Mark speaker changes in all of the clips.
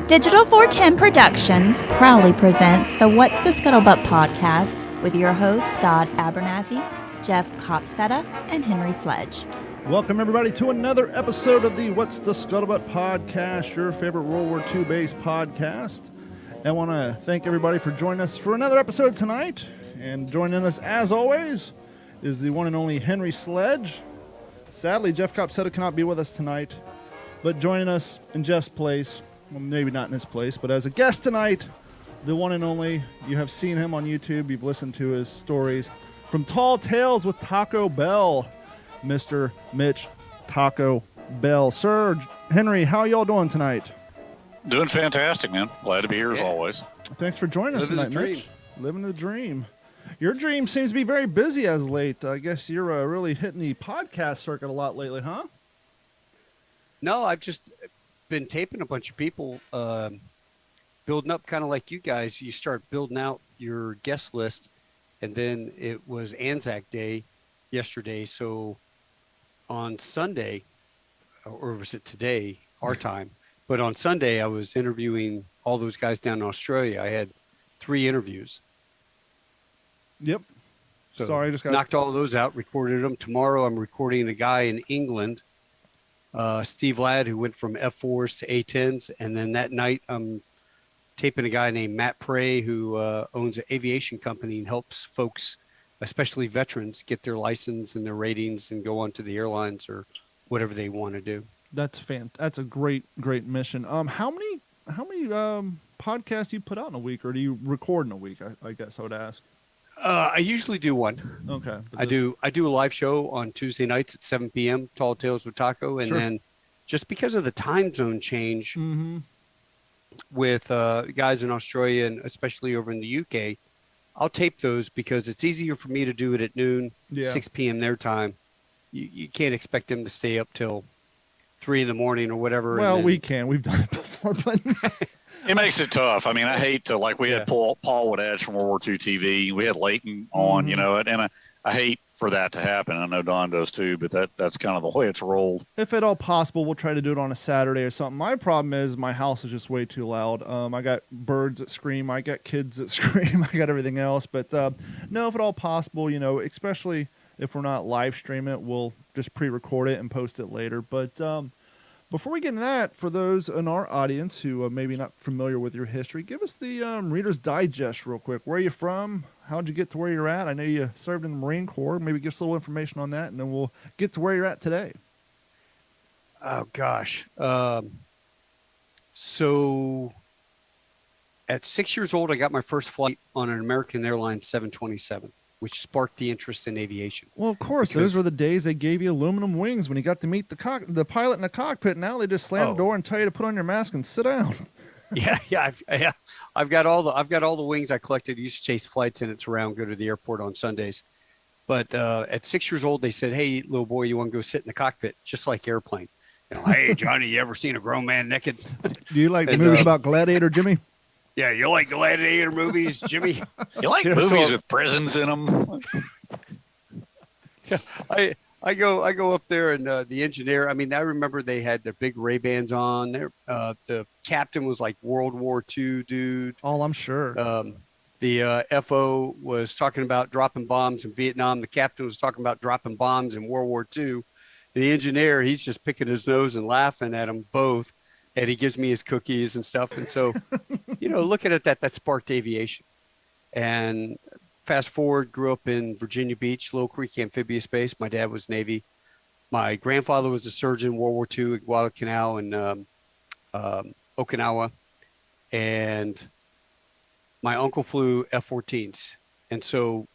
Speaker 1: Digital 410 Productions proudly presents the What's the Scuttlebutt podcast with your hosts Dodd Abernathy, Jeff Copsetta, and Henry Sledge.
Speaker 2: Welcome, everybody, to another episode of the What's the Scuttlebutt podcast, your favorite World War II based podcast. I want to thank everybody for joining us for another episode tonight. And joining us, as always, is the one and only Henry Sledge. Sadly, Jeff Copsetta cannot be with us tonight, but joining us in Jeff's place, well, maybe not in his place, but as a guest tonight, the one and only, you have seen him on YouTube, you've listened to his stories, from Tall Tales with Taco Bell, Mr. Mitch Taco Bell. Sir, Henry, how y'all doing tonight?
Speaker 3: Doing fantastic, man. Glad to be here as always.
Speaker 2: Thanks for joining us tonight, Mitch. Living the dream. Your dream seems to be very busy as late. I guess you're really hitting the podcast circuit a lot lately, huh?
Speaker 4: No, I've just been taping a bunch of people, building up kind of like you guys. You start building out your guest list, and then it was Anzac Day yesterday. So on Sunday, or was it today, our time, but on Sunday I was interviewing all those guys down in Australia. I had 3 interviews.
Speaker 2: Yep.
Speaker 4: So
Speaker 2: sorry, I just got
Speaker 4: knocked all of those out, recorded them. Tomorrow I'm recording a guy in England, Steve Ladd, who went from F4s to A10s. And then that night I'm taping a guy named Matt Prey, who owns an aviation company and helps folks, especially veterans, get their license and their ratings and go on to the airlines or whatever they want to do.
Speaker 2: That's That's a great mission. How many podcasts do you put out in a week, or do you record in a week? I guess I would ask.
Speaker 4: I usually do one.
Speaker 2: Okay.
Speaker 4: I do a live show on Tuesday nights at 7 p.m. Tall Tales with Taco, and then just because of the time zone change with guys in Australia and especially over in the UK, I'll tape those because it's easier for me to do it at noon, 6 p.m. their time. You can't expect them to stay up till 3 in the morning or whatever.
Speaker 2: Well, then we can. We've done it before, but
Speaker 3: it makes it tough. I mean, I hate to, like, we had Paul Woodadge from World War II TV. We had Leighton on, you know, and I hate for that to happen. I know Don does too, but that's kind of the way it's rolled.
Speaker 2: If at all possible, we'll try to do it on a Saturday or something. My problem is my house is just way too loud. I got birds that scream. I got kids that scream. I got everything else. But no, if at all possible, you know, especially if we're not live streaming it, we'll just pre-record it and post it later. But before we get into that, for those in our audience who are maybe not familiar with your history, give us the Reader's Digest real quick. Where are you from? How'd you get to where you're at? I know you served in the Marine Corps. Maybe give us a little information on that, and then we'll get to where you're at today.
Speaker 4: Oh, gosh. So at 6 years old, I got my first flight on an American Airlines 727. Which sparked the interest in aviation. Well,
Speaker 2: of course, those were the days they gave you aluminum wings when you got to meet the pilot in the cockpit. Now they just slam the door and tell you to put on your mask and sit down.
Speaker 4: Yeah. I've got all the wings I collected. I used to chase flights in its around, go to the airport on Sundays. But at 6 years old, they said, "Hey, little boy, you want to go sit in the cockpit, just like airplane?" You know, hey, Johnny, you ever seen a grown man naked?
Speaker 2: Do you like the movies about Gladiator, Jimmy?
Speaker 4: Yeah, you like gladiator movies, Jimmy?
Speaker 3: You like movies with prisons in them?
Speaker 4: Yeah, I go up there, and the engineer. I mean, I remember they had their big Ray-Bans on. The captain was like World War II dude.
Speaker 2: Oh, I'm sure.
Speaker 4: The FO was talking about dropping bombs in Vietnam. The captain was talking about dropping bombs in World War II. The engineer, he's just picking his nose and laughing at them both. and he gives me his cookies and stuff. And so, looking at that sparked aviation. And fast forward, grew up in Virginia Beach, Little Creek Amphibious Base. My dad was Navy. My grandfather was a surgeon in World War II at Guadalcanal and Okinawa. And my uncle flew F-14s. And so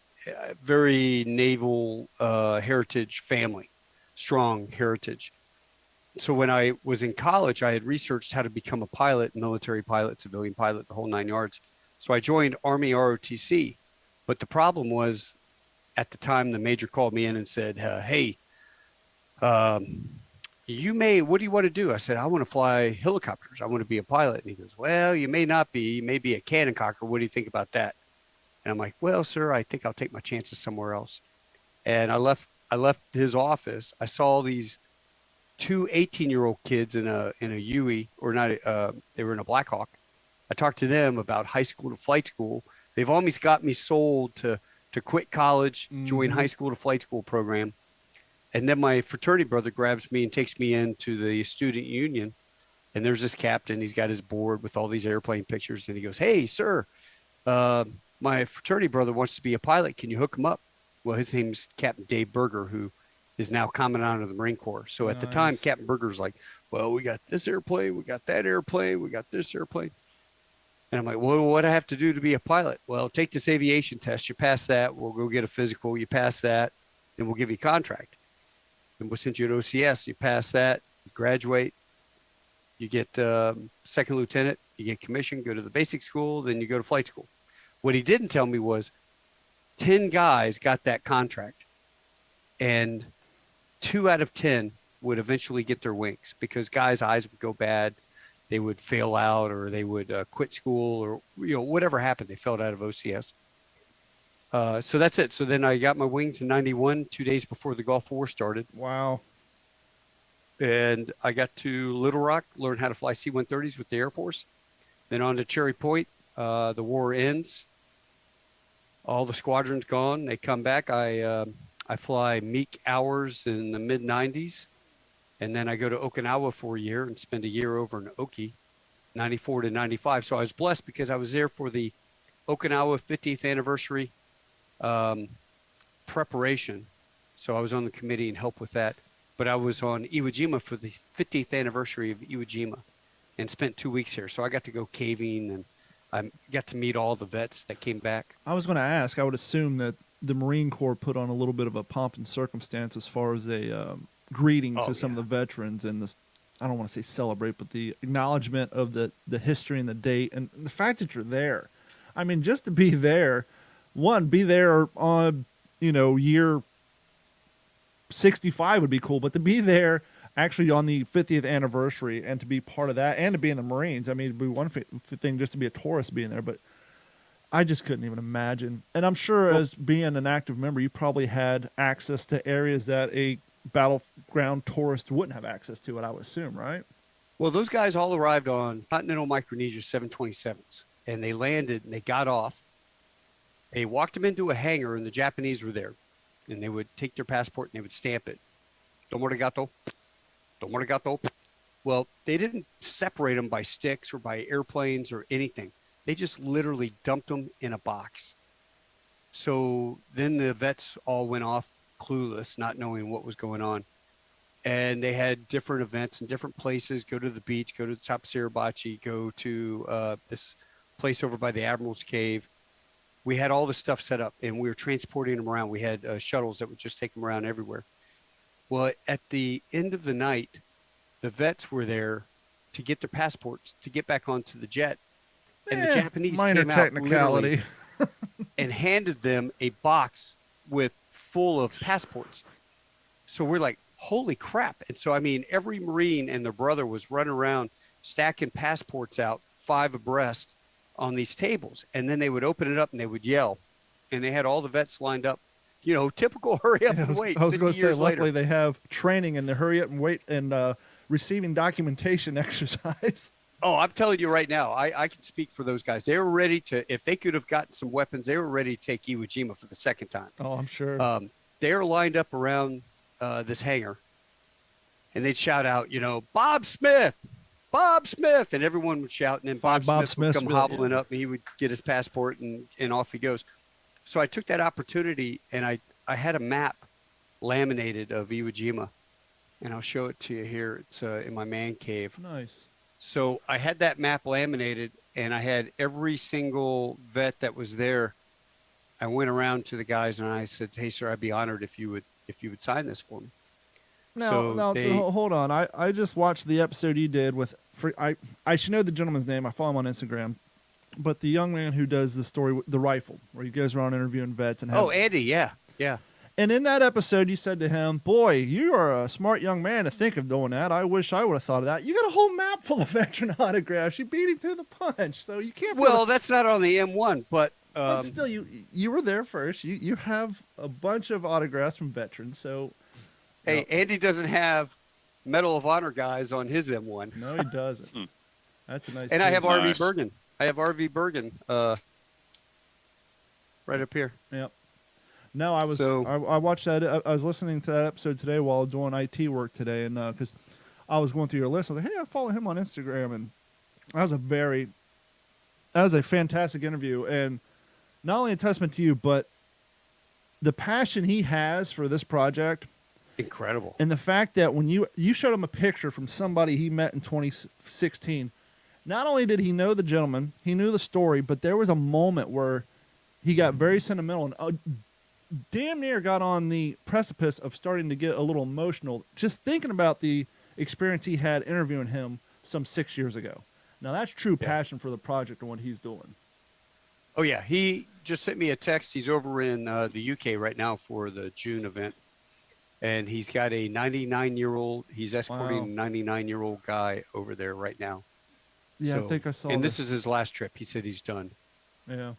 Speaker 4: very naval heritage family, strong heritage. So when I was in college, I had researched how to become a pilot, military pilot, civilian pilot, the whole 9 yards. So I joined Army ROTC. But the problem was, at the time, the major called me in and said, hey, what do you want to do? I said, I want to fly helicopters. I want to be a pilot. And he goes, well, you may not be. You may be a cannon cocker. What do you think about that? And I'm like, well, sir, I think I'll take my chances somewhere else. And I left his office. I saw these two 18-year-old kids in a WWII, or not, they were in a Black Hawk. I talked to them about high school to flight school. They've always got me sold to quit college, join high school to flight school program. And then my fraternity brother grabs me and takes me into the student union. And there's this captain. He's got his board with all these airplane pictures. And he goes, hey, sir, my fraternity brother wants to be a pilot. Can you hook him up? Well, his name's Captain Dave Berger, who is now Commandant of the Marine Corps. So at the time, Captain Berger's like, well, we got this airplane, we got that airplane, we got this airplane. And I'm like, well, what do I have to do to be a pilot? Well, take this aviation test. You pass that, we'll go get a physical. You pass that, then we'll give you a contract. And we'll send you an OCS. You pass that, you graduate, you get second lieutenant, you get commissioned, go to the basic school, then you go to flight school. What he didn't tell me was 10 guys got that contract, and 2 out of 10 would eventually get their wings because guys' eyes would go bad. They would fail out, or they would quit school, or whatever happened. They failed out of OCS. So that's it. So then I got my wings in 91, 2 days before the Gulf War started.
Speaker 2: Wow.
Speaker 4: And I got to Little Rock, learn how to fly C-130s with the Air Force. Then on to Cherry Point. The war ends. All the squadrons gone. They come back. I fly Meek hours in the mid-90s. And then I go to Okinawa for a year and spend a year over in Oki, 94 to 95. So I was blessed because I was there for the Okinawa 50th anniversary preparation. So I was on the committee and helped with that. But I was on Iwo Jima for the 50th anniversary of Iwo Jima and spent 2 weeks here. So I got to go caving, and I got to meet all the vets that came back.
Speaker 2: I was going to ask, I would assume that the Marine Corps put on a little bit of a pomp and circumstance as far as a greeting to some of the veterans, and this, I don't want to say celebrate, but the acknowledgement of the history and the date and the fact that you're there. I mean, just to be there, be there on, year 65 would be cool, but to be there actually on the 50th anniversary and to be part of that and to be in the Marines, I mean, it'd be one thing just to be a tourist being there, but I just couldn't even imagine. And I'm sure as being an active member, you probably had access to areas that a battleground tourist wouldn't have access to, I would assume, right?
Speaker 4: Well, those guys all arrived on Continental Micronesia 727s, and they landed and they got off. They walked them into a hangar, and the Japanese were there, and they would take their passport and they would stamp it. Domorigato. Domorigato. Well, they didn't separate them by sticks or by airplanes or anything. They just literally dumped them in a box. So then the vets all went off clueless, not knowing what was going on. And they had different events in different places, go to the beach, go to the top of Suribachi, go to this place over by the Admiral's Cave. We had all the stuff set up, and we were transporting them around. We had shuttles that would just take them around everywhere. Well, at the end of the night, the vets were there to get their passports, to get back onto the jet. And the Japanese came out literally and handed them a box full of passports. So we're like, holy crap. And so, I mean, every Marine and their brother was running around stacking passports out 5 abreast on these tables. And then they would open it up and they would yell. And they had all the vets lined up, typical hurry up and wait.
Speaker 2: I was going to say, luckily
Speaker 4: later.
Speaker 2: they have training in the hurry up and wait and receiving documentation exercise.
Speaker 4: Oh, I'm telling you right now, I can speak for those guys. They were ready to, if they could have gotten some weapons, they were ready to take Iwo Jima for the second time.
Speaker 2: Oh, I'm sure.
Speaker 4: They're lined up around this hangar, and they'd shout out, Bob Smith, Bob Smith, and everyone would shout, and then Bob Smith would
Speaker 2: Smiths
Speaker 4: come
Speaker 2: would be like,
Speaker 4: hobbling up, and he would get his passport, and off he goes. So I took that opportunity, and I had a map laminated of Iwo Jima, and I'll show it to you here. It's in my man cave.
Speaker 2: Nice.
Speaker 4: So I had that map laminated, and I had every single vet that was there. I went around to the guys, and I said, "Hey, sir, I'd be honored if you would sign this for me."
Speaker 2: Now, hold on. I just watched the episode you did with. I should know the gentleman's name. I follow him on Instagram. But the young man who does the story with the rifle, where he goes around interviewing vets and.
Speaker 4: Andy, yeah.
Speaker 2: And in that episode, you said to him, "Boy, you are a smart young man to think of doing that. I wish I would have thought of that. You got a whole map full of veteran autographs. You beat him to the punch, so you can't."
Speaker 4: Well, that's not on the M1, but
Speaker 2: still, you were there first. You have a bunch of autographs from veterans, so.
Speaker 4: Hey, Andy doesn't have Medal of Honor guys on his M1.
Speaker 2: No, he doesn't. That's a nice.
Speaker 4: And I have
Speaker 3: Nice.
Speaker 4: RV Bergen. I have RV Bergen right up here.
Speaker 2: Yep. No, I watched that. I was listening to that episode today while doing IT work today, and because I was going through your list, I was like, "Hey, I follow him on Instagram," and that was a fantastic interview, and not only a testament to you, but the passion he has for this project.
Speaker 4: Incredible.
Speaker 2: And the fact that when you showed him a picture from somebody he met in 2016, not only did he know the gentleman, he knew the story, but there was a moment where he got very sentimental and damn near got on the precipice of starting to get a little emotional just thinking about the experience he had interviewing him some 6 years ago. Now, that's true passion for the project and what he's doing.
Speaker 4: Oh, yeah. He just sent me a text. He's over in the UK right now for the June event. And he's got a 99-year-old. He's escorting a 99-year-old guy over there right now.
Speaker 2: Yeah, I think I saw.
Speaker 4: And this is his last trip. He said he's done.
Speaker 2: Yeah.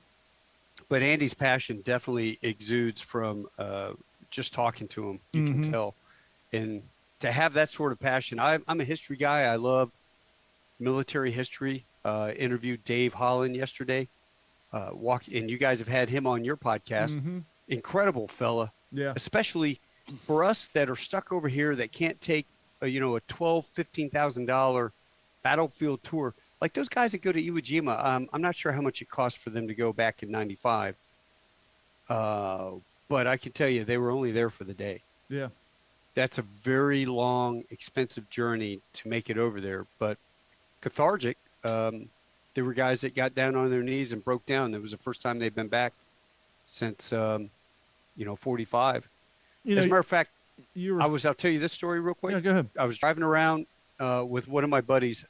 Speaker 4: But Andy's passion definitely exudes from just talking to him. You can tell. And to have that sort of passion, I'm a history guy. I love military history. Interviewed Dave Holland yesterday. And you guys have had him on your podcast. Incredible fella.
Speaker 2: Yeah.
Speaker 4: Especially for us that are stuck over here that can't take a $12,000-$15,000 battlefield tour, like those guys that go to Iwo Jima. I'm not sure how much it cost for them to go back in '95, but I can tell you they were only there for the day.
Speaker 2: Yeah,
Speaker 4: that's a very long, expensive journey to make it over there, but cathartic. There were guys that got down on their knees and broke down. It was the first time they've been back since 45. As a matter of fact, I'll tell you this story real quick.
Speaker 2: Yeah, go ahead.
Speaker 4: I was driving around with one of my buddies,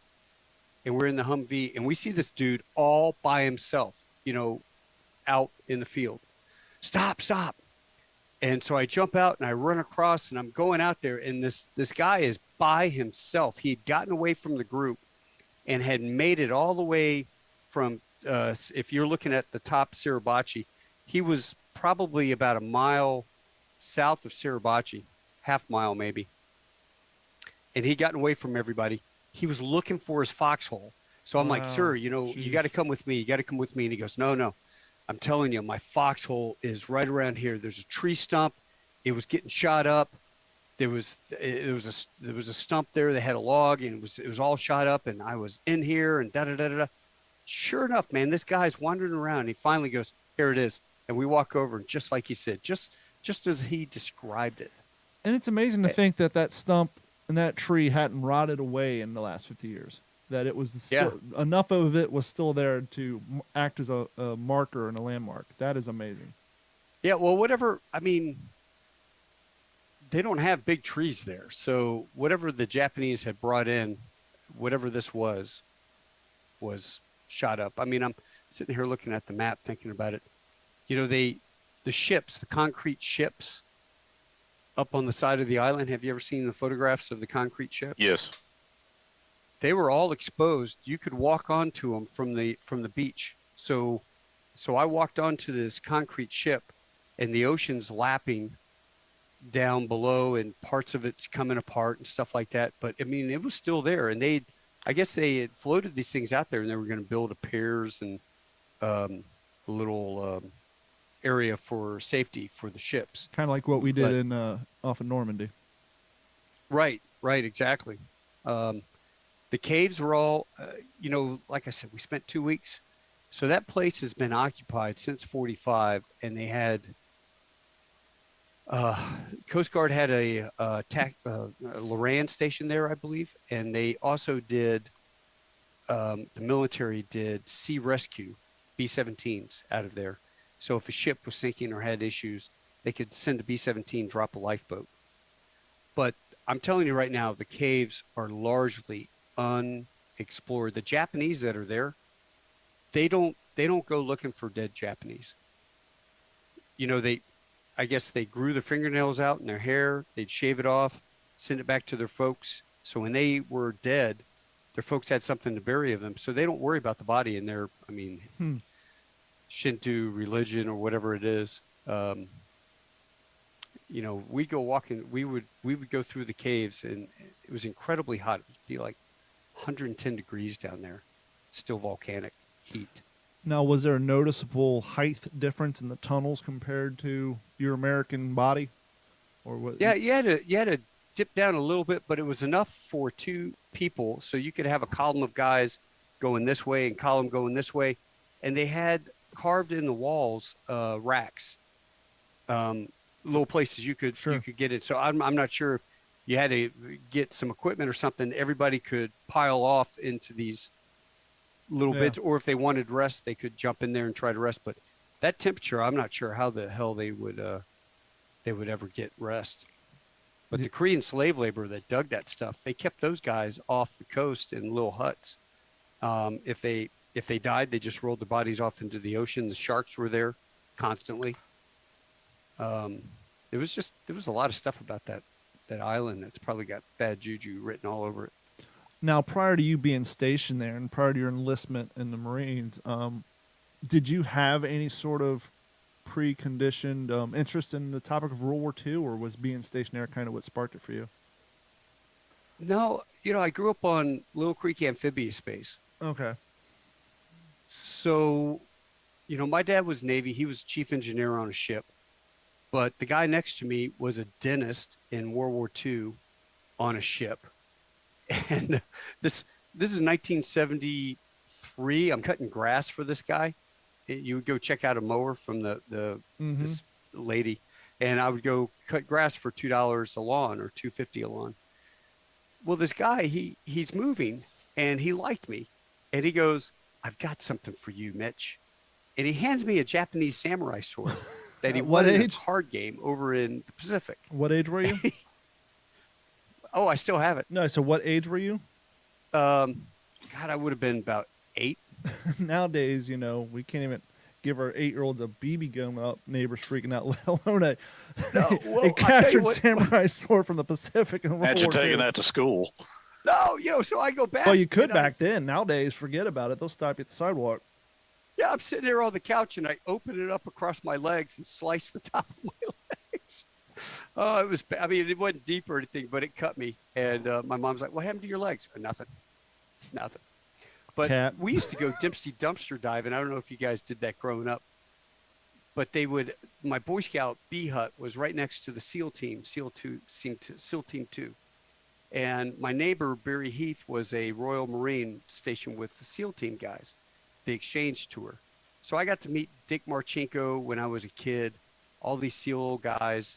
Speaker 4: and we're in the Humvee, and we see this dude all by himself, out in the field. Stop. And so I jump out, and I run across, and I'm going out there, and this guy is by himself. He had gotten away from the group and had made it all the way from, if you're looking at the top Suribachi, he was probably about a mile south of Suribachi, half mile maybe. And he'd gotten away from everybody. He was looking for his foxhole. So I'm like, "Sir, you got to come with me. You got to come with me." And he goes, No. I'm telling you, my foxhole is right around here. There's a tree stump. It was getting shot up. There was a stump there that had a log, and it was all shot up. And I was in here, and da-da-da-da-da. Sure enough, man, this guy's wandering around. And he finally goes, "Here it is." And we walk over, and just like he said, just as he described it.
Speaker 2: And it's amazing to think that stump and that tree hadn't rotted away in the last 50 years. That it was still, enough of it was still there to act as a marker and a landmark. That is amazing.
Speaker 4: Yeah, well, whatever. I mean, they don't have big trees there. So whatever the Japanese had brought in, whatever this was shot up. I mean, I'm sitting here looking at the map thinking about it. The ships, the concrete ships up on the side of the island. Have you ever seen the photographs of the concrete ships?
Speaker 3: Yes.
Speaker 4: They were all exposed. You could walk onto them from the beach. So I walked onto this concrete ship, and the ocean's lapping down below, and parts of it's coming apart and stuff like that. But I mean, it was still there, and I guess they had floated these things out there, and they were going to build a piers and a little area for safety for the ships.
Speaker 2: Kind of like what we did off of Normandy.
Speaker 4: Right, exactly. The The caves were all, like I said, we spent 2 weeks. So that place has been occupied since 45, and they had Coast Guard had a Loran station there, I believe, and they also did the military did sea rescue B-17s out of there. So if a ship was sinking or had issues, they could send a B-17, drop a lifeboat. But I'm telling you right now, the caves are largely unexplored. The Japanese that are there, they don't go looking for dead Japanese. I guess they grew their fingernails out in their hair. They'd shave it off, send it back to their folks. So when they were dead, their folks had something to bury of them. So they don't worry about the body in their, Shinto religion or whatever it is. We'd go walking. We would go through the caves, and it was incredibly hot. It would be like 110 degrees down there. Still volcanic heat.
Speaker 2: Now, was there a noticeable height difference in the tunnels compared to your American body, or what?
Speaker 4: Yeah, you had to dip down a little bit, but it was enough for 2 people, so you could have a column of guys going this way and column going this way, and they had carved in the walls racks, little places you could get it. So I'm not sure if you had to get some equipment or something. Everybody could pile off into these little bits, or if they wanted rest, they could jump in there and try to rest. But that temperature, I'm not sure how the hell they would ever get rest. But the Korean slave labor that dug that stuff, they kept those guys off the coast in little huts. If they died, they just rolled the bodies off into the ocean. The sharks were there constantly. There was a lot of stuff about that island that's probably got bad juju written all over it.
Speaker 2: Now, prior to you being stationed there and prior to your enlistment in the Marines, did you have any sort of preconditioned interest in the topic of World War II, or was being stationed there kind of what sparked it for you?
Speaker 4: No, I grew up on Little Creek Amphibious Base.
Speaker 2: Okay.
Speaker 4: So, my dad was Navy. He was chief engineer on a ship. But the guy next to me was a dentist in World War II on a ship. And this is 1973. I'm cutting grass for this guy. You would go check out a mower from this lady, and I would go cut grass for $2 a lawn or $2.50 a lawn. Well, this guy, he's moving, and he liked me, and he goes, "I've got something for you, Mitch," and he hands me a Japanese samurai sword that he won in a card game over in the Pacific.
Speaker 2: What age were you?
Speaker 4: Oh, I still have it.
Speaker 2: No, so what age were you?
Speaker 4: God, I would have been about 8.
Speaker 2: Nowadays, we can't even give our 8-year-olds a BB gun up. Neighbors freaking out, let alone a captured samurai sword from the Pacific.
Speaker 3: Imagine taking that to school.
Speaker 4: No, so I go back.
Speaker 2: Well, you could back then. Nowadays, forget about it. They'll stop you at the sidewalk.
Speaker 4: Yeah, I'm sitting there on the couch, and I open it up across my legs and slice the top of my legs. Oh, it was. It wasn't deep or anything, but it cut me. And my mom's like, "What happened to your legs?" Nothing. But we used to go Dempsey dumpster diving. I don't know if you guys did that growing up, but my Boy Scout B hut was right next to the SEAL team, SEAL Team 2. And my neighbor, Barry Heath, was a Royal Marine stationed with the SEAL team guys, the exchange tour. So I got to meet Dick Marchenko when I was a kid, all these SEAL guys.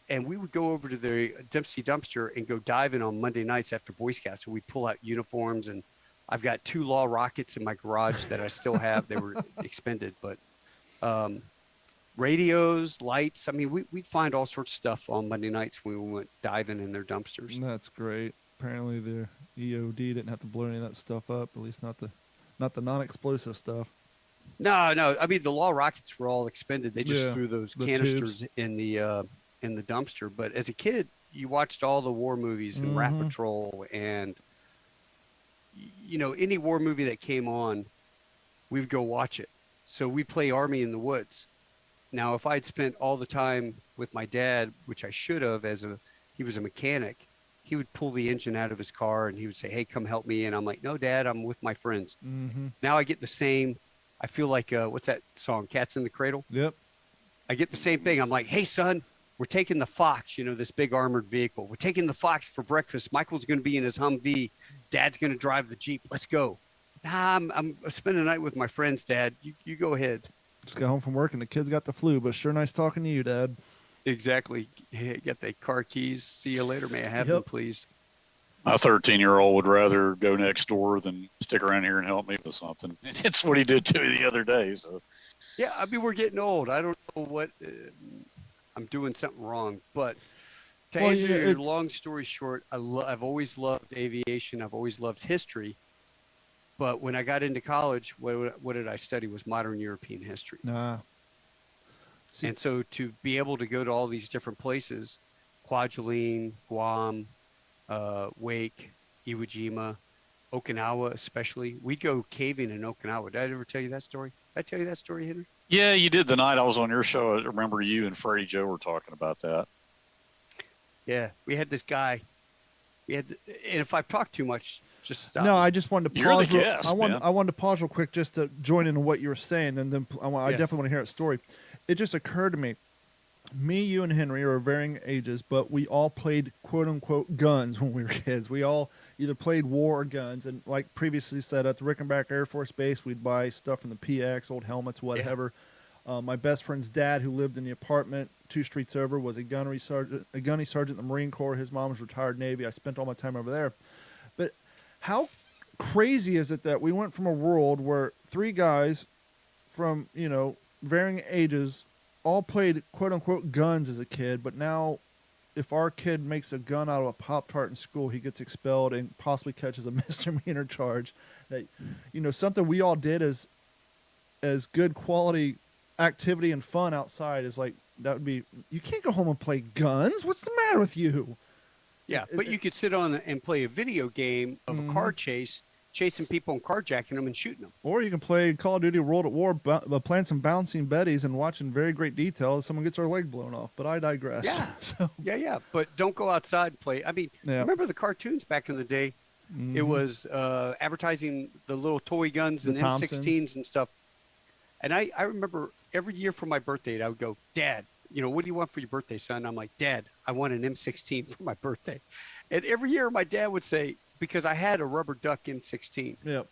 Speaker 4: And we would go over to the Dempsey dumpster and go diving on Monday nights after Boy Scouts. So we'd pull out uniforms, and I've got 2 Law rockets in my garage that I still have. They were expended, but radios, lights. We'd find all sorts of stuff on Monday nights when we went diving in their dumpsters.
Speaker 2: That's great. Apparently the EOD didn't have to blow any of that stuff up, at least not the non-explosive stuff.
Speaker 4: No. The Law rockets were all expended. They just threw those canisters
Speaker 2: tubes
Speaker 4: in the dumpster. But as a kid, you watched all the war movies and Rat Patrol, and any war movie that came on, we would go watch it. So we play Army in the Woods. Now, if I'd spent all the time with my dad, which I should have, he was a mechanic, he would pull the engine out of his car and he would say, "Hey, come help me." And I'm like, "No, Dad, I'm with my friends." Now I get the same. I feel like, what's that song? Cats in the Cradle?
Speaker 2: Yep.
Speaker 4: I get the same thing. I'm like, "Hey, son, we're taking the Fox, this big armored vehicle. We're taking the Fox for breakfast. Michael's going to be in his Humvee, Dad's going to drive the Jeep. Let's go. Nah, I'm spending the night with my friends, Dad. You go ahead.
Speaker 2: Just got home from work and the kids got the flu, but sure nice talking to you, Dad.
Speaker 4: Exactly. Hey, get the car keys. See you later. May I have them, please?
Speaker 3: My 13-year-old would rather go next door than stick around here and help me with something. It's what he did to me the other day. So,
Speaker 4: yeah, I mean, we're getting old. I don't know what I'm doing something wrong. But to answer your long story short, I've always loved aviation. I've always loved history. But when I got into college, what did I study? Was modern European history. And so to be able to go to all these different places, Kwajalein, Guam, Wake, Iwo Jima, Okinawa especially. We'd go caving in Okinawa. Did I ever tell you that story? Did I tell you that story, Henry?
Speaker 3: yeah, you did the night I was on your show. I remember you and Freddie Joe were talking about that.
Speaker 4: Yeah, we had this guy. And if I've talked too much, just stop.
Speaker 2: No, I just wanted to
Speaker 3: You're
Speaker 2: pause.
Speaker 3: the guest,
Speaker 2: I wanted to pause real quick just to join in what you were saying, and then I definitely want to hear that story. It just occurred to me. Me, you, and Henry are varying ages, but we all played quote-unquote guns when we were kids. We all either played war or guns, and like previously said, at the Rickenbacker Air Force Base, we'd buy stuff from the PX, old helmets, whatever. Yeah. My best friend's dad, who lived in the apartment 2 streets over, was a gunny sergeant in the Marine Corps. His mom was retired Navy. I spent all my time over there. But how crazy is it that we went from a world where 3 guys from, varying ages all played quote-unquote guns as a kid, but now if our kid makes a gun out of a Pop-Tart in school, he gets expelled and possibly catches a misdemeanor charge. That, something we all did as good quality activity and fun outside is like, that would be, you can't go home and play guns. What's the matter with you?
Speaker 4: Yeah, but you could sit on and play a video game of a car chase, chasing people and carjacking them and shooting them.
Speaker 2: Or you can play Call of Duty World at War, playing some bouncing betties and watching very great detail as someone gets their leg blown off. But I digress.
Speaker 4: Yeah, yeah. But don't go outside and play. I mean, remember the cartoons back in the day? It was advertising the little toy guns and M16s and stuff. And I remember every year for my birthday, I would go, Dad, what do you want for your birthday, son? I'm like, Dad, I want an M16 for my birthday. And every year my dad would say, because I had a rubber duck M16.
Speaker 2: Yep.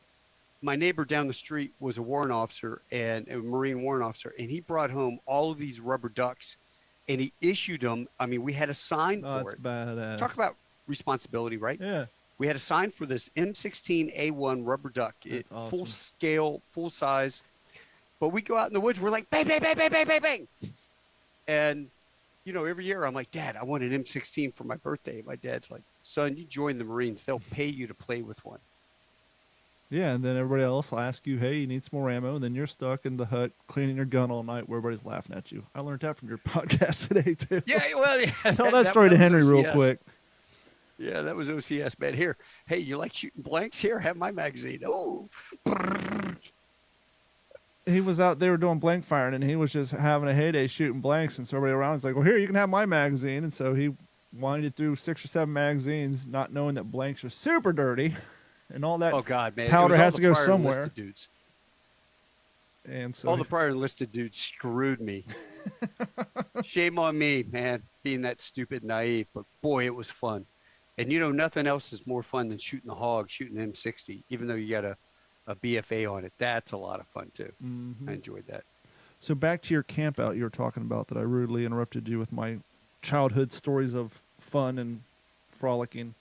Speaker 4: My neighbor down the street was a warrant officer and a Marine warrant officer, and he brought home all of these rubber ducks, and he issued them. I mean, we had a sign for it.
Speaker 2: Badass.
Speaker 4: Talk about responsibility, right?
Speaker 2: Yeah.
Speaker 4: We had a sign for this M16A1 rubber duck. It's awesome. Full scale, full size. But we go out in the woods, we're like, bang, bang, bang, bang, bang, bang, bang. And, every year I'm like, Dad, I want an M16 for my birthday. My dad's like, son, you join the Marines. They'll pay you to play with one.
Speaker 2: Yeah, and then everybody else will ask you, hey, you need some more ammo, and then you're stuck in the hut cleaning your gun all night where everybody's laughing at you. I learned that from your podcast today, too.
Speaker 4: Yeah, well, yeah.
Speaker 2: Tell that story to Henry real quick.
Speaker 4: Yeah, that was OCS, man. Here, hey, you like shooting blanks? Here, have my magazine. Oh.
Speaker 2: He was out there doing blank firing, and he was just having a heyday shooting blanks, and so everybody around was like, well, here, you can have my magazine. And so he winded through 6 or 7 magazines, not knowing that blanks are super dirty, and all that powder has to go somewhere.
Speaker 4: Dudes.
Speaker 2: And so
Speaker 4: all the prior enlisted dudes screwed me. Shame on me, man, being that stupid naive. But boy, it was fun. And nothing else is more fun than shooting a hog, shooting an M60, even though you got a BFA on it. That's a lot of fun too. I enjoyed that.
Speaker 2: So back to your camp out you were talking about that I rudely interrupted you with my childhood stories of fun and frolicking.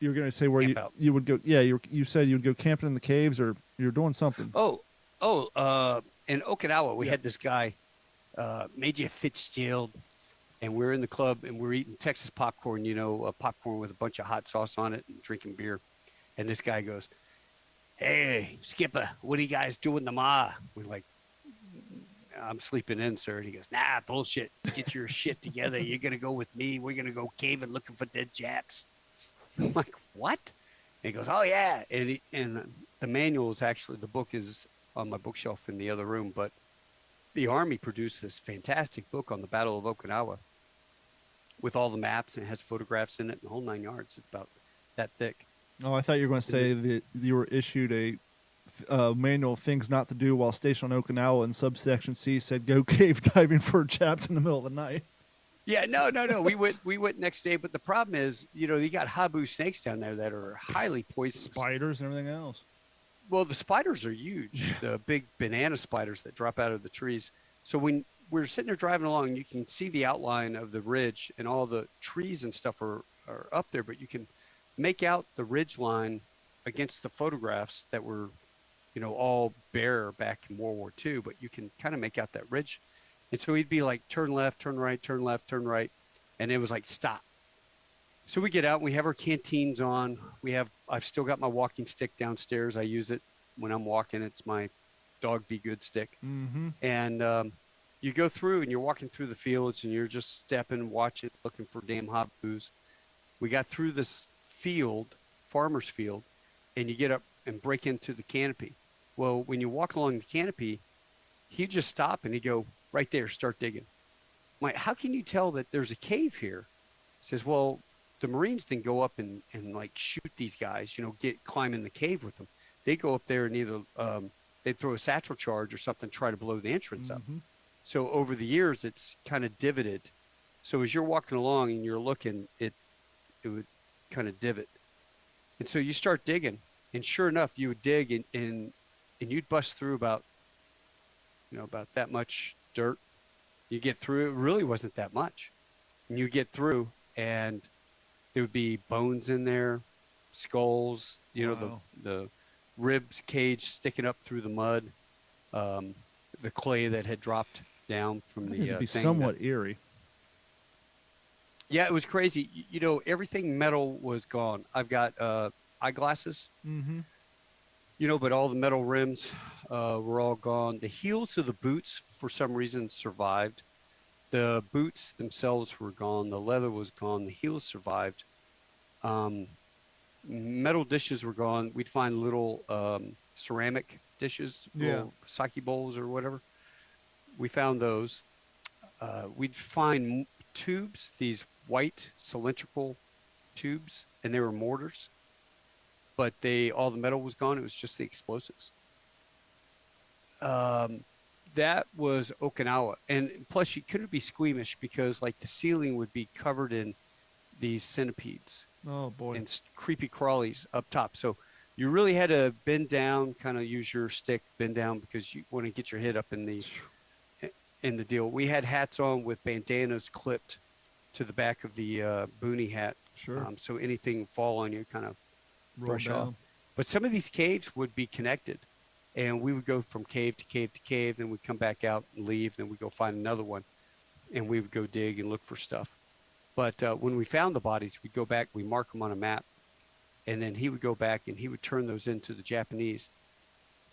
Speaker 2: You were going to say where you would go. Yeah, you said you would go camping in the caves, or you're doing something.
Speaker 4: In Okinawa, we had this guy, Major Fitzgerald, and we're in the club and we're eating Texas popcorn, popcorn with a bunch of hot sauce on it and drinking beer. And this guy goes, hey, Skipper, what are you guys doing tomorrow? We're like, I'm sleeping in, sir. And he goes, nah, bullshit. Get your shit together. You're going to go with me. We're going to go caving looking for dead Japs. I'm like, what? And he goes, oh, yeah. And the manual is actually, the book is on my bookshelf in the other room. But the Army produced this fantastic book on the Battle of Okinawa with all the maps, and it has photographs in it and the whole 9 yards. It's about that thick.
Speaker 2: Oh, I thought you were going to say that you were issued a manual of things not to do while stationed on Okinawa, and subsection C said go cave diving for Japs in the middle of the night.
Speaker 4: Yeah, no. We went next day, but the problem is, you got habu snakes down there that are highly poisonous.
Speaker 2: Spiders and everything else.
Speaker 4: Well, the spiders are huge, the big banana spiders that drop out of the trees. So when we're sitting there driving along, you can see the outline of the ridge and all the trees and stuff are up there, but you can make out the ridge line against the photographs that were, all bare back in World War II, but you can kind of make out that ridge. And so he'd be like, turn left, turn right, turn left, turn right. And it was like, stop. So we get out and we have our canteens on. I've still got my walking stick downstairs. I use it when I'm walking. It's my dog be good stick.
Speaker 2: Mm-hmm.
Speaker 4: And you go through and you're walking through the fields and you're just stepping, watching, looking for damn habus. We got through this field, farmer's field, and you get up and break into the canopy. Well, when you walk along the canopy, he'd just stop and he'd go, right there, start digging. I'm like, how can you tell that there's a cave here? He says, well, the Marines didn't go up and like shoot these guys, climb in the cave with them. They go up there and either they throw a satchel charge or something, try to blow the entrance up. So over the years, it's kind of divoted. So as you're walking along and you're looking, it would kind of divot. And so you start digging, and sure enough, you would dig and you'd bust through about that much dirt. You get through, it really wasn't that much. And you get through and there would be bones in there, skulls,
Speaker 2: Wow.
Speaker 4: the ribs cage sticking up through the mud, the clay that had dropped down from the
Speaker 2: It'd be
Speaker 4: thing.
Speaker 2: somewhat eerie.
Speaker 4: Yeah, it was crazy. Everything metal was gone. I've got eyeglasses,
Speaker 2: Mm-hmm.
Speaker 4: but all the metal rims were all gone. The heels of the boots, for some reason, survived. The boots themselves were gone. The leather was gone. The heels survived. Metal dishes were gone. We'd find little ceramic dishes, little sake bowls or whatever. We found those. We'd find tubes, these white cylindrical tubes, and they were mortars. But all the metal was gone. It was just the explosives. That was Okinawa. And plus, you couldn't be squeamish because, like, the ceiling would be covered in these centipedes.
Speaker 2: Oh, boy.
Speaker 4: And creepy crawlies up top. So you really had to bend down, kind of use your stick, bend down, because you want to get your head up in the deal. We had hats on with bandanas clipped to the back of the boonie hat.
Speaker 2: Sure.
Speaker 4: So anything fall on you, kind of brush off.
Speaker 2: Down.
Speaker 4: But some of these caves would be connected. And we would go from cave to cave to cave, then we'd come back out and leave, then we'd go find another one, and we would go dig and look for stuff. But when we found the bodies, we'd go back, we mark them on a map, and then he would go back and he would turn those into the Japanese.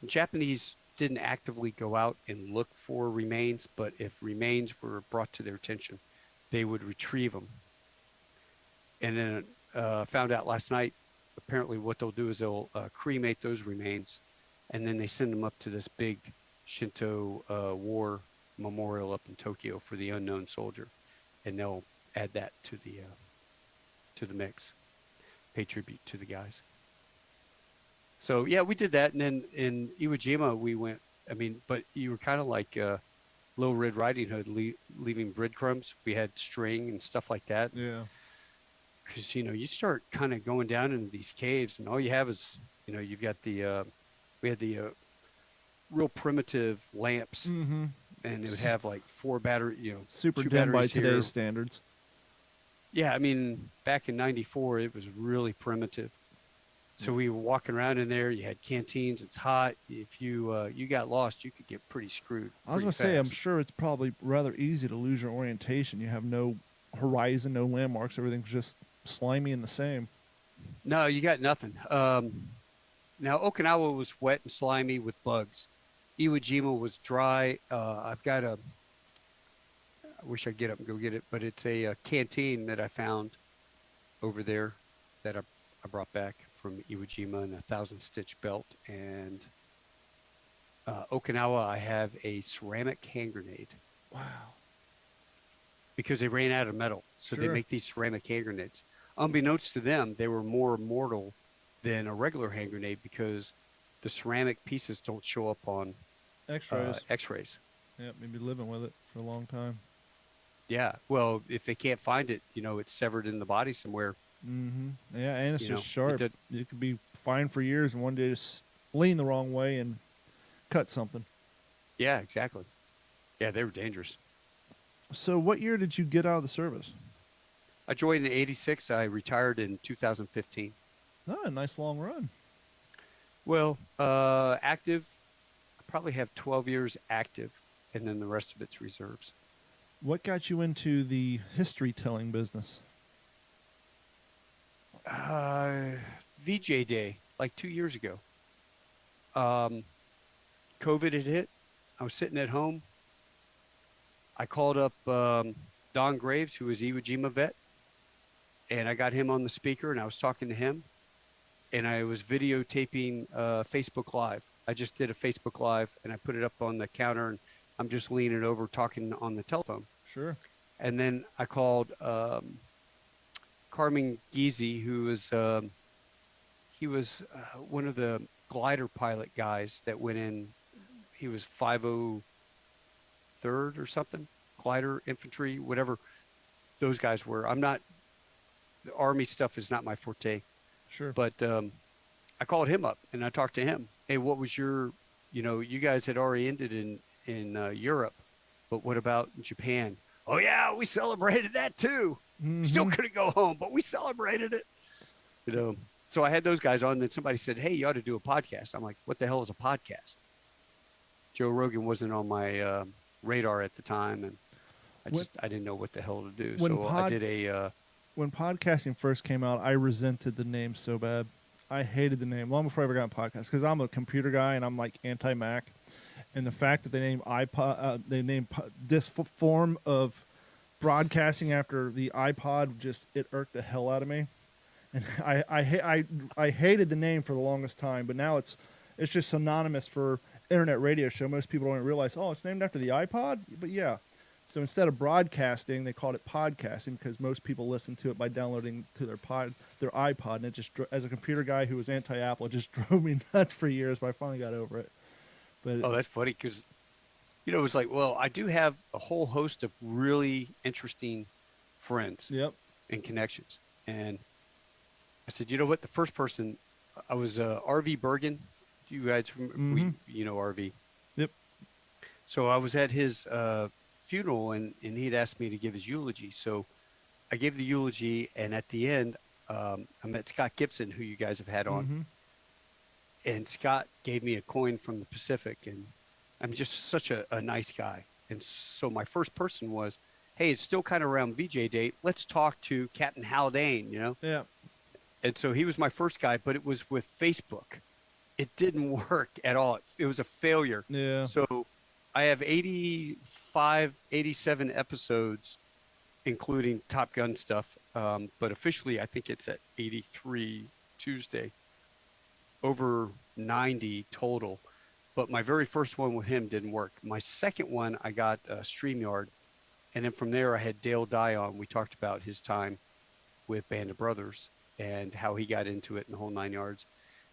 Speaker 4: The Japanese didn't actively go out and look for remains, but if remains were brought to their attention, they would retrieve them. And then found out last night, apparently what they'll do is they'll cremate those remains, and then they send them up to this big Shinto war memorial up in Tokyo for the unknown soldier, and they'll add that to the mix, pay tribute to the guys. So yeah, we did that, and then in Iwo Jima we went. I mean, but you were kind of like Little Red Riding Hood, leaving breadcrumbs. We had string and stuff like that.
Speaker 2: Yeah.
Speaker 4: Because you start kind of going down into these caves, and all you have is you've got we had the real primitive lamps,
Speaker 2: Mm-hmm.
Speaker 4: and it would have like 4 battery,
Speaker 2: Super
Speaker 4: 2
Speaker 2: dim by
Speaker 4: batteries here.
Speaker 2: today's standards.
Speaker 4: Yeah, I mean, back in '94, it was really primitive. So we were walking around in there. You had canteens. It's hot. If you got lost, you could get pretty screwed.
Speaker 2: I was going to say, I'm sure it's probably rather easy to lose your orientation. You have no horizon, no landmarks. Everything's just slimy and the same.
Speaker 4: No, you got nothing. Now, Okinawa was wet and slimy with bugs. Iwo Jima was dry. I wish I'd get up and go get it, but it's a canteen that I found over there that I brought back from Iwo Jima, and a 1,000-stitch belt. And Okinawa, I have a ceramic hand grenade.
Speaker 2: Wow.
Speaker 4: Because they ran out of metal. So they
Speaker 2: Sure.
Speaker 4: make these ceramic hand grenades. Unbeknownst to them, they were more mortal than a regular hand grenade because the ceramic pieces don't show up on
Speaker 2: X-rays.
Speaker 4: X-rays.
Speaker 2: Yeah, maybe living with it for a long time.
Speaker 4: Yeah. Well, if they can't find it, it's severed in the body somewhere.
Speaker 2: Mm-hmm. Yeah, and it's just
Speaker 4: It
Speaker 2: sharp.
Speaker 4: did.
Speaker 2: You could be fine for years, and one day just lean the wrong way and cut something.
Speaker 4: Yeah, exactly. Yeah, they were dangerous.
Speaker 2: So, what year did you get out of the service?
Speaker 4: I joined in '86. I retired in 2015.
Speaker 2: Oh, a nice long run.
Speaker 4: Well, active, I probably have 12 years active, and then the rest of it's reserves.
Speaker 2: What got you into the history telling business?
Speaker 4: VJ Day, like 2 years ago. COVID had hit. I was sitting at home. I called up Don Graves, who was Iwo Jima vet, and I got him on the speaker, and I was talking to him, and I was videotaping Facebook Live. I just did a Facebook Live, and I put it up on the counter, and I'm just leaning over talking on the telephone.
Speaker 2: Sure.
Speaker 4: And then I called Carmen Giese, who was he was one of the glider pilot guys that went in. He was 503rd or something, glider infantry, whatever those guys were. I'm not, the Army stuff is not my forte.
Speaker 2: Sure.
Speaker 4: But I called him up and I talked to him. Hey, what was your, you guys had already ended in Europe, but what about Japan? Oh yeah, we celebrated that too.
Speaker 2: Mm-hmm.
Speaker 4: Still couldn't go home, but we celebrated it. So I had those guys on, and then somebody said, hey, you ought to do a podcast. I'm like, what the hell is a podcast? Joe Rogan wasn't on my radar at the time, and I didn't know what the hell to do. So I did a...
Speaker 2: when podcasting first came out, I resented the name so bad. I hated the name long before I ever got a podcast, because I'm a computer guy, and I'm like anti-Mac. And the fact that they named this form of broadcasting after the iPod, it irked the hell out of me. And I hated the name for the longest time, but now it's just synonymous for internet radio show. Most people don't realize, oh, it's named after the iPod. But yeah, so instead of broadcasting, they called it podcasting because most people listen to it by downloading to their iPod. And it just, as a computer guy who was anti-Apple, it just drove me nuts for years. But I finally got over it. But
Speaker 4: that's funny because, it was like, well, I do have a whole host of really interesting friends.
Speaker 2: Yep.
Speaker 4: And connections. And I said, you know what? The first person, I was RV Bergen. You guys, RV.
Speaker 2: Yep.
Speaker 4: So I was at his funeral, and he'd asked me to give his eulogy. So I gave the eulogy, and at the end, I met Scott Gibson, who you guys have had on.
Speaker 2: Mm-hmm.
Speaker 4: And Scott gave me a coin from the Pacific, and I'm just such a nice guy. And so my first person was, hey, it's still kind of around VJ Day. Let's talk to Captain Haldane,
Speaker 2: Yeah.
Speaker 4: And so he was my first guy, but it was with Facebook. It didn't work at all. It was a failure.
Speaker 2: Yeah.
Speaker 4: So I have 85, 87 episodes, including Top Gun stuff. But officially, I think it's at 83 Tuesday, over 90 total. But my very first one with him didn't work. My second one, I got StreamYard. And then from there, I had Dale Dye on. We talked about his time with Band of Brothers and how he got into it in the whole 9 yards.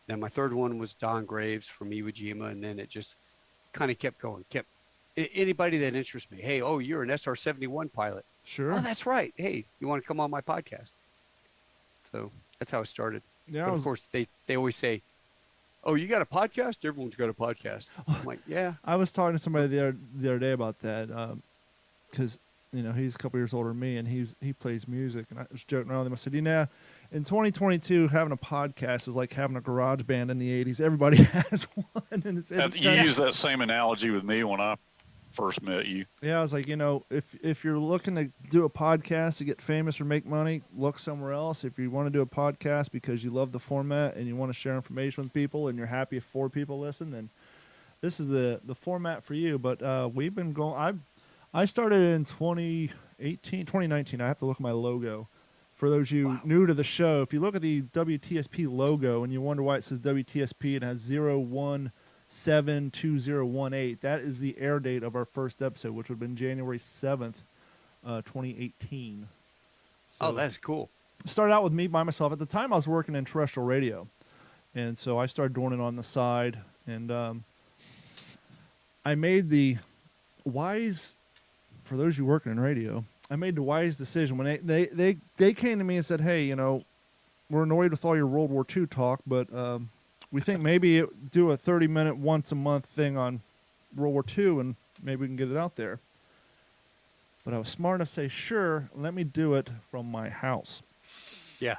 Speaker 4: Then my third one was Don Graves from Iwo Jima, and then it just kind of kept going. Anybody that interests me. Hey, you're an SR-71 pilot.
Speaker 2: Sure.
Speaker 4: Oh, that's right. Hey, you want to come on my podcast? So that's how it started.
Speaker 2: Yeah.
Speaker 4: But of course, they always say, oh, you got a podcast? Everyone's got a podcast. I'm like, yeah.
Speaker 2: I was talking to somebody the other day about that because he's a couple years older than me, and he plays music, and I was joking around with him. I said, in 2022, having a podcast is like having a garage band in the 80s. Everybody has one. And
Speaker 3: you use that same analogy with me when I first met you.
Speaker 2: Yeah, I was like, if you're looking to do a podcast to get famous or make money, look somewhere else. If you want to do a podcast because you love the format and you want to share information with people and you're happy if 4 people listen, then this is the format for you. But we've been going. I started in 2019. I have to look at my logo. For those of you new to the show, if you look at the WTSP logo and you wonder why it says WTSP and has 0172018, that is the air date of our first episode, which would have been January 7th, 2018. So
Speaker 4: that's cool.
Speaker 2: Started out with me by myself. At the time, I was working in terrestrial radio, and so I started doing it on the side. And I made the wise, for those of you working in radio, I made the wise decision when they came to me and said, "Hey, we're annoyed with all your World War II talk, but we think maybe do a 30-minute once a month thing on World War II, and maybe we can get it out there." But I was smart enough to say, "Sure, let me do it from my house."
Speaker 4: Yeah.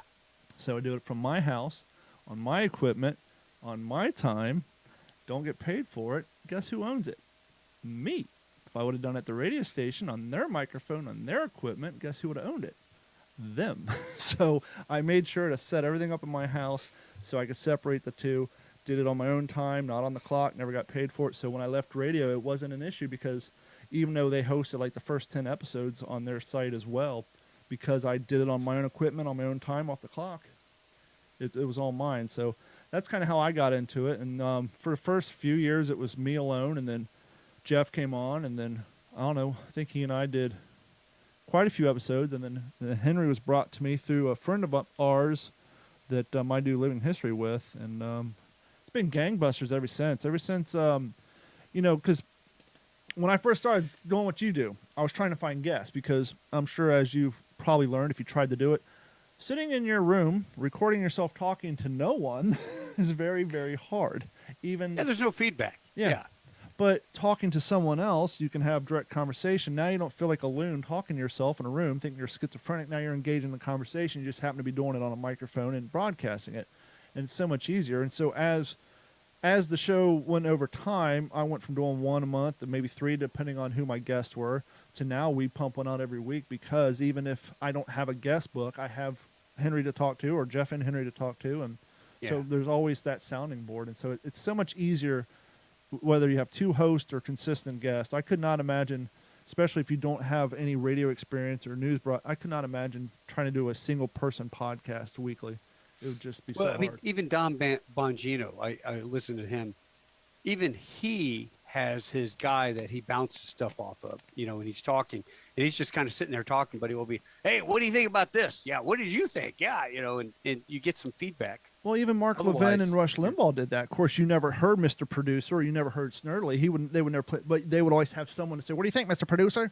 Speaker 2: So I do it from my house, on my equipment, on my time. Don't get paid for it. Guess who owns it? Me. If I would have done it at the radio station on their microphone, on their equipment, guess who would have owned it? Them. So I made sure to set everything up in my house so I could separate the two. Did it on my own time, not on the clock, never got paid for it. So when I left radio, it wasn't an issue because even though they hosted like the first 10 episodes on their site as well, because I did it on my own equipment, on my own time, off the clock, it was all mine. So that's kind of how I got into it. And for the first few years, it was me alone. And then Jeff came on. And then, I don't know, I think he and I did quite a few episodes. And then Henry was brought to me through a friend of ours that I do living history with. And it's been gangbusters ever since. Because when I first started doing what you do, I was trying to find guests because I'm sure, as you've probably learned if you tried to do it, sitting in your room, recording yourself talking to no one is very, very hard. Even
Speaker 4: there's no feedback. Yeah.
Speaker 2: But talking to someone else, you can have direct conversation. Now you don't feel like a loon talking to yourself in a room, thinking you're schizophrenic. Now you're engaged in the conversation. You just happen to be doing it on a microphone and broadcasting it. And it's so much easier. And so as the show went over time, I went from doing one a month to maybe 3, depending on who my guests were, to now we pump one out every week because even if I don't have a guest book, I have Henry to talk to or Jeff and Henry to talk to. And so there's always that sounding board. And so it's so much easier whether you have 2 hosts or consistent guests. I could not imagine, especially if you don't have any radio experience or news I could not imagine trying to do a single person podcast weekly. It would just be so hard. I mean,
Speaker 4: even Don Bongino, I listened to him. Even he has his guy that he bounces stuff off of, and he's talking. And he's just kind of sitting there talking, but he will be, "Hey, what do you think about this? Yeah, what did you think? Yeah," and you get some feedback.
Speaker 2: Well, even Mark Levin and Rush Limbaugh did that. Of course, you never heard Mr. Producer, you never heard Snerdley. They would never play, but they would always have someone to say, "What do you think, Mr. Producer?"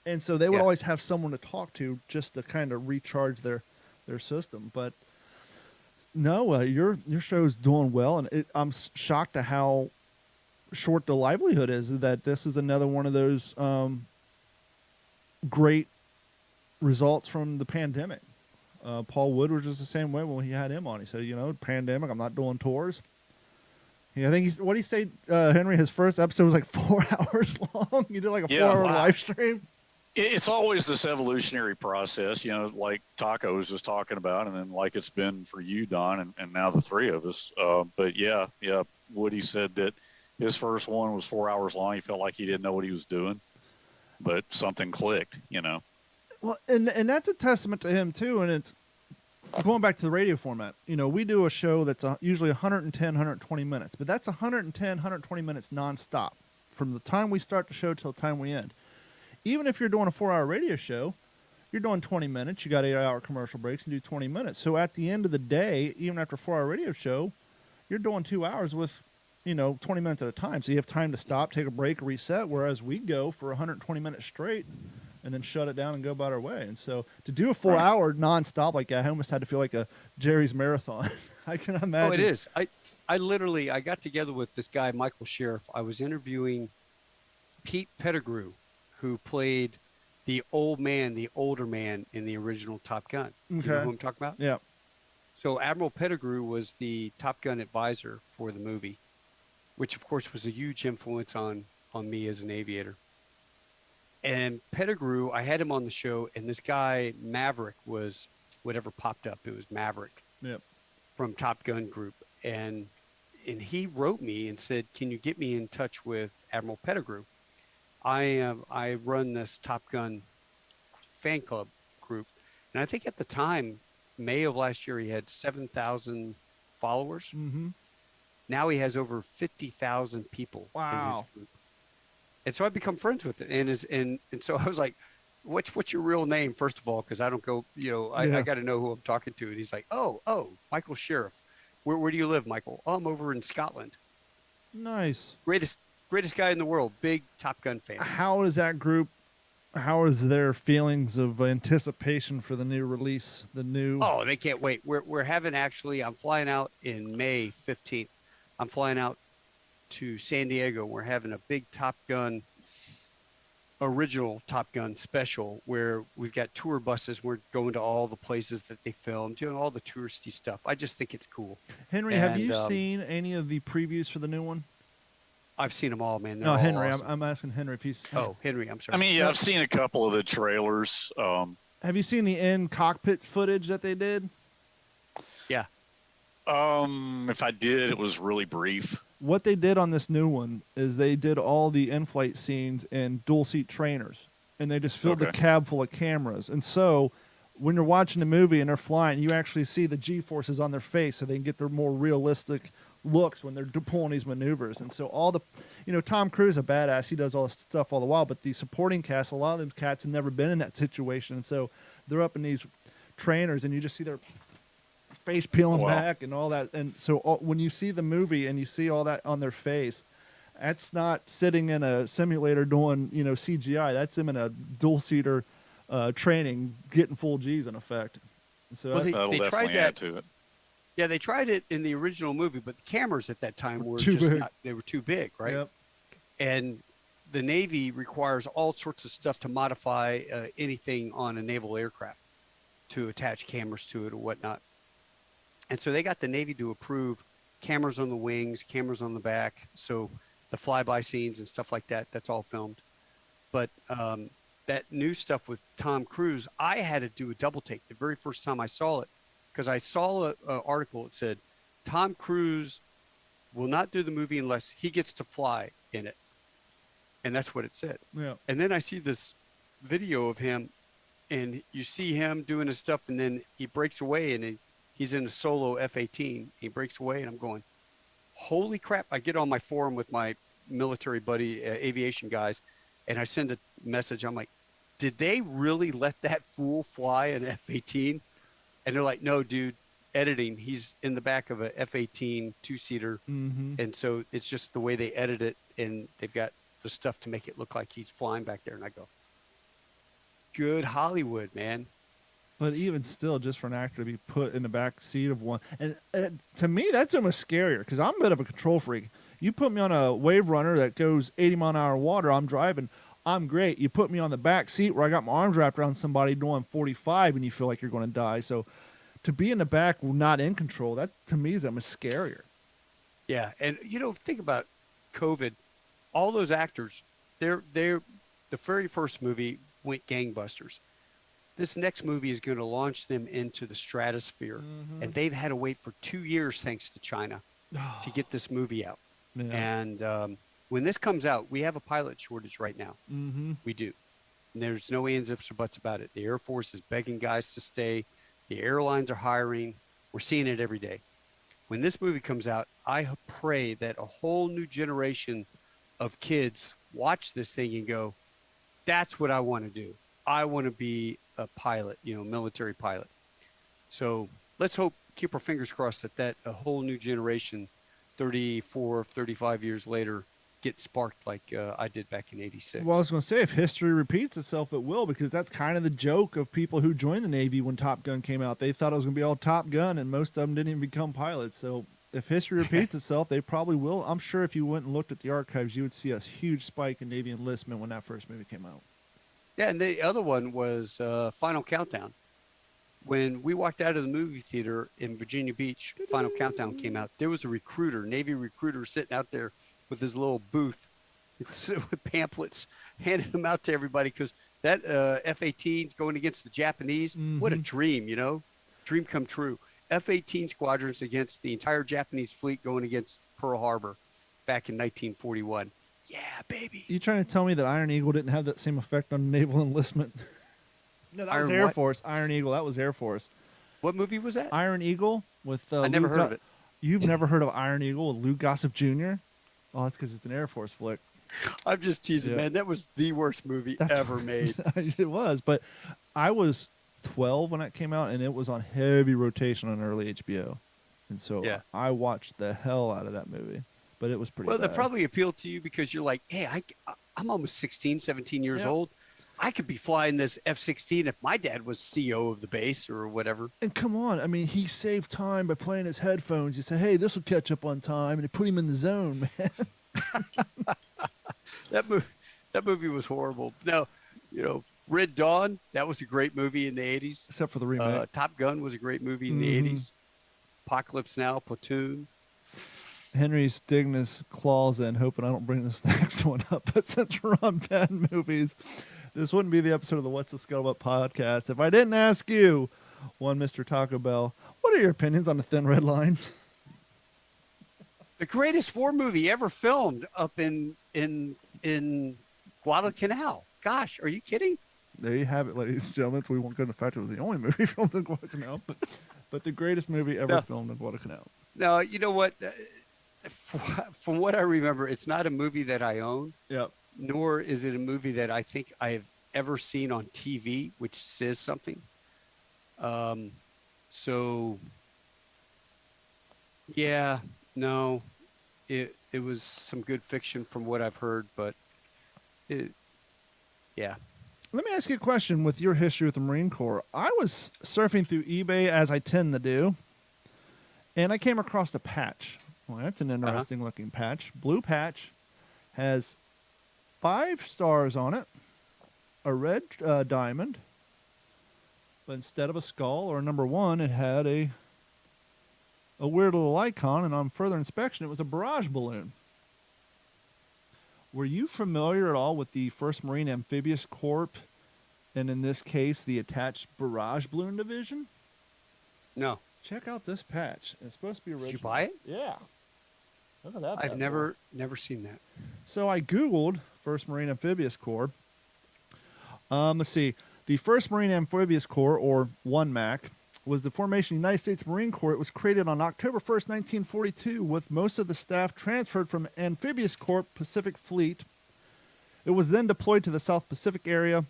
Speaker 2: And so they would always have someone to talk to just to kind of recharge their system. But no, your show's doing well, and I'm shocked at how short the livelihood is. That this is another one of those great results from the pandemic. Paul Woodward was the same way when he had him on. He said, pandemic, I'm not doing tours. Yeah, I think what did he say, Henry? His first episode was like 4 hours long. You did like a 4-hour live stream.
Speaker 3: It's always this evolutionary process, like Taco was just talking about, and then like it's been for you, Don, and now the 3 of us. But yeah, Woody said that his first one was 4 hours long. He felt like he didn't know what he was doing, but something clicked,
Speaker 2: Well, and that's a testament to him too. And it's going back to the radio format. We do a show that's usually 110, 120 minutes, but that's 110, 120 minutes nonstop from the time we start the show till the time we end. Even if you're doing a 4-hour radio show, you're doing 20 minutes. You got 8-hour commercial breaks and do 20 minutes. So at the end of the day, even after a 4-hour radio show, you're doing 2 hours with, 20 minutes at a time. So you have time to stop, take a break, reset. Whereas we go for 120 minutes straight and then shut it down and go about our way. And so to do a 4-hour nonstop like that, I almost had to feel like a Jerry's Marathon. I can imagine.
Speaker 4: Oh, it is. I got together with this guy, Michael Sheriff. I was interviewing Pete Pettigrew, who played the older man in the original Top Gun.
Speaker 2: Okay.
Speaker 4: You know who I'm talking about?
Speaker 2: Yeah.
Speaker 4: So Admiral Pettigrew was the Top Gun advisor for the movie, which of course was a huge influence on me as an aviator. And Pettigrew, I had him on the show, and this guy, Maverick, was whatever popped up. It was Maverick from Top Gun Group. And he wrote me and said, "Can you get me in touch with Admiral Pettigrew? I run this Top Gun fan club group." And I think at the time, May of last year, he had 7,000 followers.
Speaker 2: Mm-hmm.
Speaker 4: Now he has over 50,000 people in his group. And so I become friends with it. And so I was like, what's your real name, first of all? Because I don't go, I got to know who I'm talking to. And he's like, oh, Michael Sheriff. Where do you live, Michael? Oh, I'm over in Scotland.
Speaker 2: Nice.
Speaker 4: Greatest guy in the world. Big Top Gun fan.
Speaker 2: How is that group How is their feelings of anticipation for the new release?
Speaker 4: Oh, they can't wait. We're having I'm flying out in May 15th. I'm flying out to San Diego. We're having a big original Top Gun special where we've got tour buses. We're going to all the places that they filmed, doing all the touristy stuff. I just think it's cool.
Speaker 2: Henry, have you seen any of the previews for the new one?
Speaker 4: I've seen them all, man. They're
Speaker 2: no,
Speaker 4: all
Speaker 2: Henry.
Speaker 4: awesome.
Speaker 2: I'm asking Henry if he's.
Speaker 4: Oh, Henry, I'm sorry.
Speaker 3: I mean, yeah, I've seen a couple of the trailers.
Speaker 2: Have you seen the in cockpit footage that they did?
Speaker 4: Yeah.
Speaker 3: If I did, it was really brief.
Speaker 2: What they did on this new one is they did all the in-flight scenes in dual-seat trainers, and they just filled the cab full of cameras. And so when you're watching the movie and they're flying, you actually see the G-forces on their face so they can get their more realistic looks when they're pulling these maneuvers. And so all the, Tom Cruise is a badass. He does all this stuff all the while, but the supporting cast, a lot of them cats have never been in that situation. And so they're up in these trainers, and you just see their face peeling back and all that. And so when you see the movie and you see all that on their face, that's not sitting in a simulator doing, CGI. That's them in a dual-seater training, getting full G's in effect. So
Speaker 4: they tried that.
Speaker 3: Add to it.
Speaker 4: Yeah, they tried it in the original movie, but the cameras at that time were
Speaker 2: too big.
Speaker 4: They were too big, right?
Speaker 2: Yep.
Speaker 4: And the Navy requires all sorts of stuff to modify anything on a naval aircraft to attach cameras to it or whatnot. And so they got the Navy to approve cameras on the wings, cameras on the back. So the flyby scenes and stuff like that, that's all filmed. But that new stuff with Tom Cruise, I had to do a double take the very first time I saw it, because I saw an article that said Tom Cruise will not do the movie unless he gets to fly in it. And that's what it said.
Speaker 2: Yeah.
Speaker 4: And then I see this video of him, and you see him doing his stuff, and then he breaks away, and he's in a solo F-18. He breaks away, and I'm going, holy crap. I get on my forum with my military buddy, aviation guys, and I send a message. I'm like, did they really let that fool fly an F-18? And they're like, no, dude, editing. He's in the back of a F-18 two-seater.
Speaker 2: Mm-hmm.
Speaker 4: And so it's just the way they edit it, and they've got the stuff to make it look like he's flying back there. And I go, good Hollywood, man.
Speaker 2: But even still, just for an actor to be put in the back seat of one, and to me, that's almost scarier, because I'm a bit of a control freak. You put me on a wave runner that goes 80 mile an hour water, I'm driving, I'm great. You put me on the back seat where I got my arms wrapped around somebody doing 45, and you feel like you're going to die. So to be in the back, not in control, that to me is almost scarier.
Speaker 4: Yeah, and think about COVID. All those actors, they're the very first movie went gangbusters. This next movie is going to launch them into the stratosphere, and they've had to wait for 2 years, thanks to China, to get this movie out.
Speaker 2: Yeah.
Speaker 4: And when this comes out, we have a pilot shortage right now.
Speaker 2: Mm-hmm.
Speaker 4: We do. And there's no ands, ifs, or buts about it. The Air Force is begging guys to stay. The airlines are hiring. We're seeing it every day. When this movie comes out, I pray that a whole new generation of kids watch this thing and go, that's what I want to do. I want to be a pilot, military pilot. So let's keep our fingers crossed that a whole new generation, 34, 35 years later, get sparked like I did back in 86.
Speaker 2: Well, I was going to say, if history repeats itself, it will, because that's kind of the joke of people who joined the Navy when Top Gun came out. They thought it was going to be all Top Gun, and most of them didn't even become pilots. So if history repeats itself, they probably will. I'm sure if you went and looked at the archives, you would see a huge spike in Navy enlistment when that first movie came out.
Speaker 4: Yeah, and the other one was Final Countdown. When we walked out of the movie theater in Virginia Beach, Final Countdown came out. There was a recruiter, Navy recruiter, sitting out there with his little booth with pamphlets, handing them out to everybody, because that F-18 going against the Japanese, what a dream, dream come true. F-18 squadrons against the entire Japanese fleet going against Pearl Harbor back in 1941. Yeah, baby.
Speaker 2: You trying to tell me that Iron Eagle didn't have that same effect on naval enlistment? No, that was
Speaker 4: Iron
Speaker 2: Air
Speaker 4: what?
Speaker 2: Force. Iron Eagle, that was Air Force.
Speaker 4: What movie was that?
Speaker 2: Iron Eagle with
Speaker 4: I never heard of it.
Speaker 2: You've never heard of Iron Eagle with Lou Gossett Jr.? Oh, that's because it's an Air Force flick.
Speaker 4: I'm just teasing, man. That was the worst movie ever made.
Speaker 2: It was, but I was 12 when that came out, and it was on heavy rotation on early HBO. And so I watched the hell out of that movie, but it was pretty bad.
Speaker 4: That probably appealed to you because you're like, hey, I'm almost 16, 17 years old. I could be flying this F-16 if my dad was CO of the base or whatever.
Speaker 2: And come on, I mean, he saved time by playing his headphones. He said, "Hey, this will catch up on time," and it put him in the zone, man.
Speaker 4: That movie was horrible. No, Red Dawn, that was a great movie in the 80s.
Speaker 2: Except for the remake.
Speaker 4: Top Gun was a great movie in the 80s. Apocalypse Now, Platoon.
Speaker 2: Henry's digging his claws in, hoping I don't bring this next one up. But since we're on bad movies, this wouldn't be the episode of the What's the Scuttlebutt podcast if I didn't ask you, one Mr. Taco Bell, what are your opinions on The Thin Red Line?
Speaker 4: The greatest war movie ever filmed up in Guadalcanal. Gosh, are you kidding?
Speaker 2: There you have it, ladies and gentlemen. So we won't go into the fact it was the only movie filmed in Guadalcanal, but the greatest movie ever filmed in Guadalcanal.
Speaker 4: No, you know what? From what I remember, it's not a movie that I own.
Speaker 2: Yep.
Speaker 4: Nor is it a movie that I think I have ever seen on TV, which says something. So, yeah, no, it was some good fiction from what I've heard, but yeah.
Speaker 2: Let me ask you a question with your history with the Marine Corps. I was surfing through eBay, as I tend to do, and I came across a patch. Well, that's an interesting looking patch. Blue patch, has 5 stars on it, a red diamond, but instead of a skull or a number 1, it had a weird little icon, and on further inspection, it was a barrage balloon. Were you familiar at all with the 1st Marine Amphibious Corps, and in this case, the attached barrage balloon division?
Speaker 4: No.
Speaker 2: Check out this patch. It's supposed to be original.
Speaker 4: Did you buy it?
Speaker 2: Yeah. Look at that.
Speaker 4: I've never seen that.
Speaker 2: So I Googled 1st Marine Amphibious Corps. Let's see. The 1st Marine Amphibious Corps, or 1MAC, was the formation of the United States Marine Corps. It was created on October 1st, 1942, with most of the staff transferred from Amphibious Corps Pacific Fleet. It was then deployed to the South Pacific area.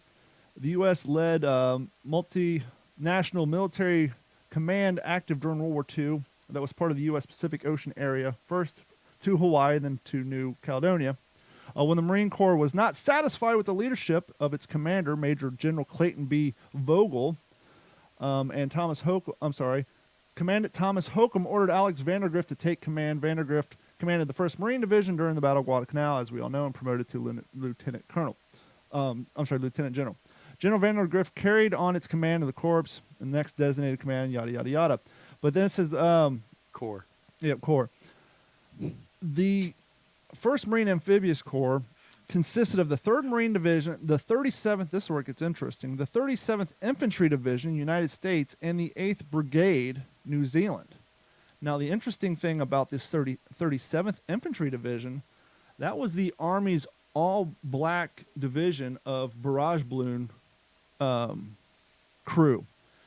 Speaker 2: The U.S. led multinational military command active during World War II that was part of the U.S. Pacific Ocean area, first to Hawaii, then to New Caledonia. When the Marine Corps was not satisfied with the leadership of its commander, Major General Clayton B. Vogel, and Commandant Thomas Hokum ordered Alex Vandergrift to take command. Vandergrift commanded the 1st Marine Division during the Battle of Guadalcanal, as we all know, and promoted to Lieutenant General. General Vandergrift carried on its command of the corps, and next designated command, yada, yada, yada. But then it says...
Speaker 4: Corps.
Speaker 2: Yep, Corps. The 1st Marine Amphibious Corps consisted of the 3rd Marine Division, the 37th, this is where it gets interesting, the 37th Infantry Division, United States, and the 8th Brigade, New Zealand. Now, the interesting thing about this 37th Infantry Division, that was the Army's all-black division of barrage balloon crew.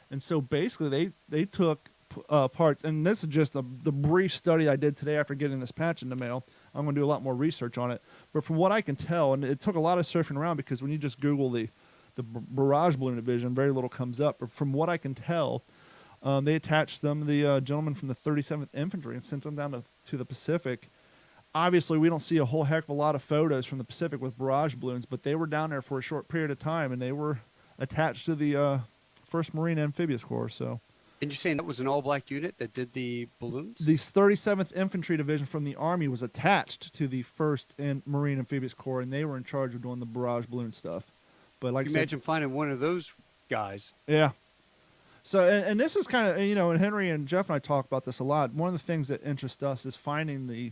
Speaker 2: And so basically they took parts, and this is just the brief study I did today after getting this patch in the mail. I'm going to do a lot more research on it. But from what I can tell, and it took a lot of surfing around because when you just Google the barrage balloon division, very little comes up. But from what I can tell, they attached some of the gentlemen from the 37th Infantry and sent them down to the Pacific. Obviously, we don't see a whole heck of a lot of photos from the Pacific with barrage balloons, but they were down there for a short period of time, and they were attached to the 1st Marine Amphibious Corps. So.
Speaker 4: And you're saying that was an all-black unit that did the balloons?
Speaker 2: The 37th Infantry Division from the Army was attached to the 1st Marine Amphibious Corps, and they were in charge of doing the barrage balloon stuff. But like,
Speaker 4: imagine finding one of those guys.
Speaker 2: Yeah. So, and this is kind of, and Henry and Jeff and I talk about this a lot. One of the things that interests us is finding the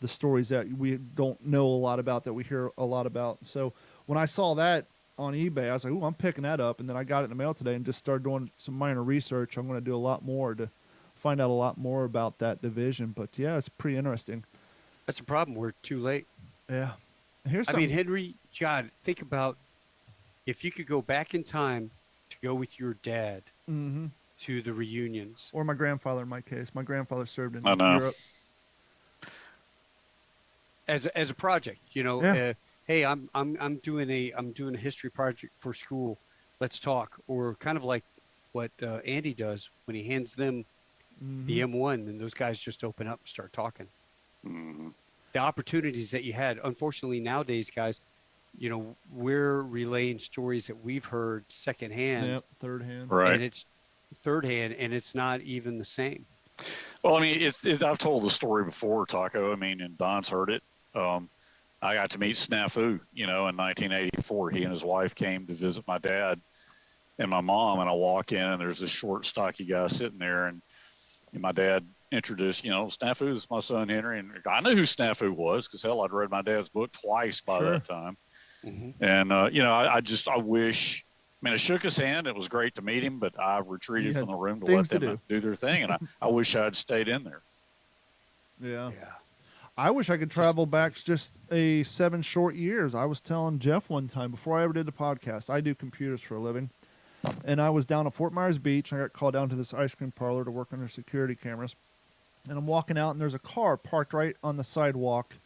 Speaker 2: stories that we don't know a lot about, that we hear a lot about. So when I saw that on eBay, I was like, "Ooh, I'm picking that up." And then I got it in the mail today and just started doing some minor research. I'm going to do a lot more to find out a lot more about that division. But yeah, it's pretty interesting.
Speaker 4: That's a problem. We're too late.
Speaker 2: Yeah. Here's
Speaker 4: I mean, Henry, God, think about if you could go back in time to go with your dad to the reunions.
Speaker 2: Or my grandfather, in my case. My grandfather served in
Speaker 3: Europe.
Speaker 4: As a project,
Speaker 2: Yeah.
Speaker 4: Hey, I'm doing a history project for school. Let's talk. Or kind of like what Andy does when he hands them the M1, and those guys just open up and start talking. The opportunities that you had. Unfortunately, nowadays, guys, we're relaying stories that we've heard secondhand.
Speaker 2: Yep, third hand.
Speaker 3: Right.
Speaker 4: And it's third hand, and it's not even the same.
Speaker 3: Well, I mean, I've told the story before, Taco. I mean, and Don's heard it. I got to meet Snafu, in 1984. He and his wife came to visit my dad and my mom, and I walk in, and there's this short, stocky guy sitting there, and my dad introduced, Snafu is my son Henry, and I knew who Snafu was because hell, I'd read my dad's book twice by that time. Mm-hmm. And I wish. I mean, I shook his hand. It was great to meet him, but I retreated from the room to let them do their thing, and I wish I'd stayed in there.
Speaker 2: Yeah. I wish I could travel back just 7 short years. I was telling Jeff one time before I ever did the podcast, I do computers for a living, and I was down at Fort Myers Beach, and I got called down to this ice cream parlor to work under security cameras, and I'm walking out, and there's a car parked right on the sidewalk.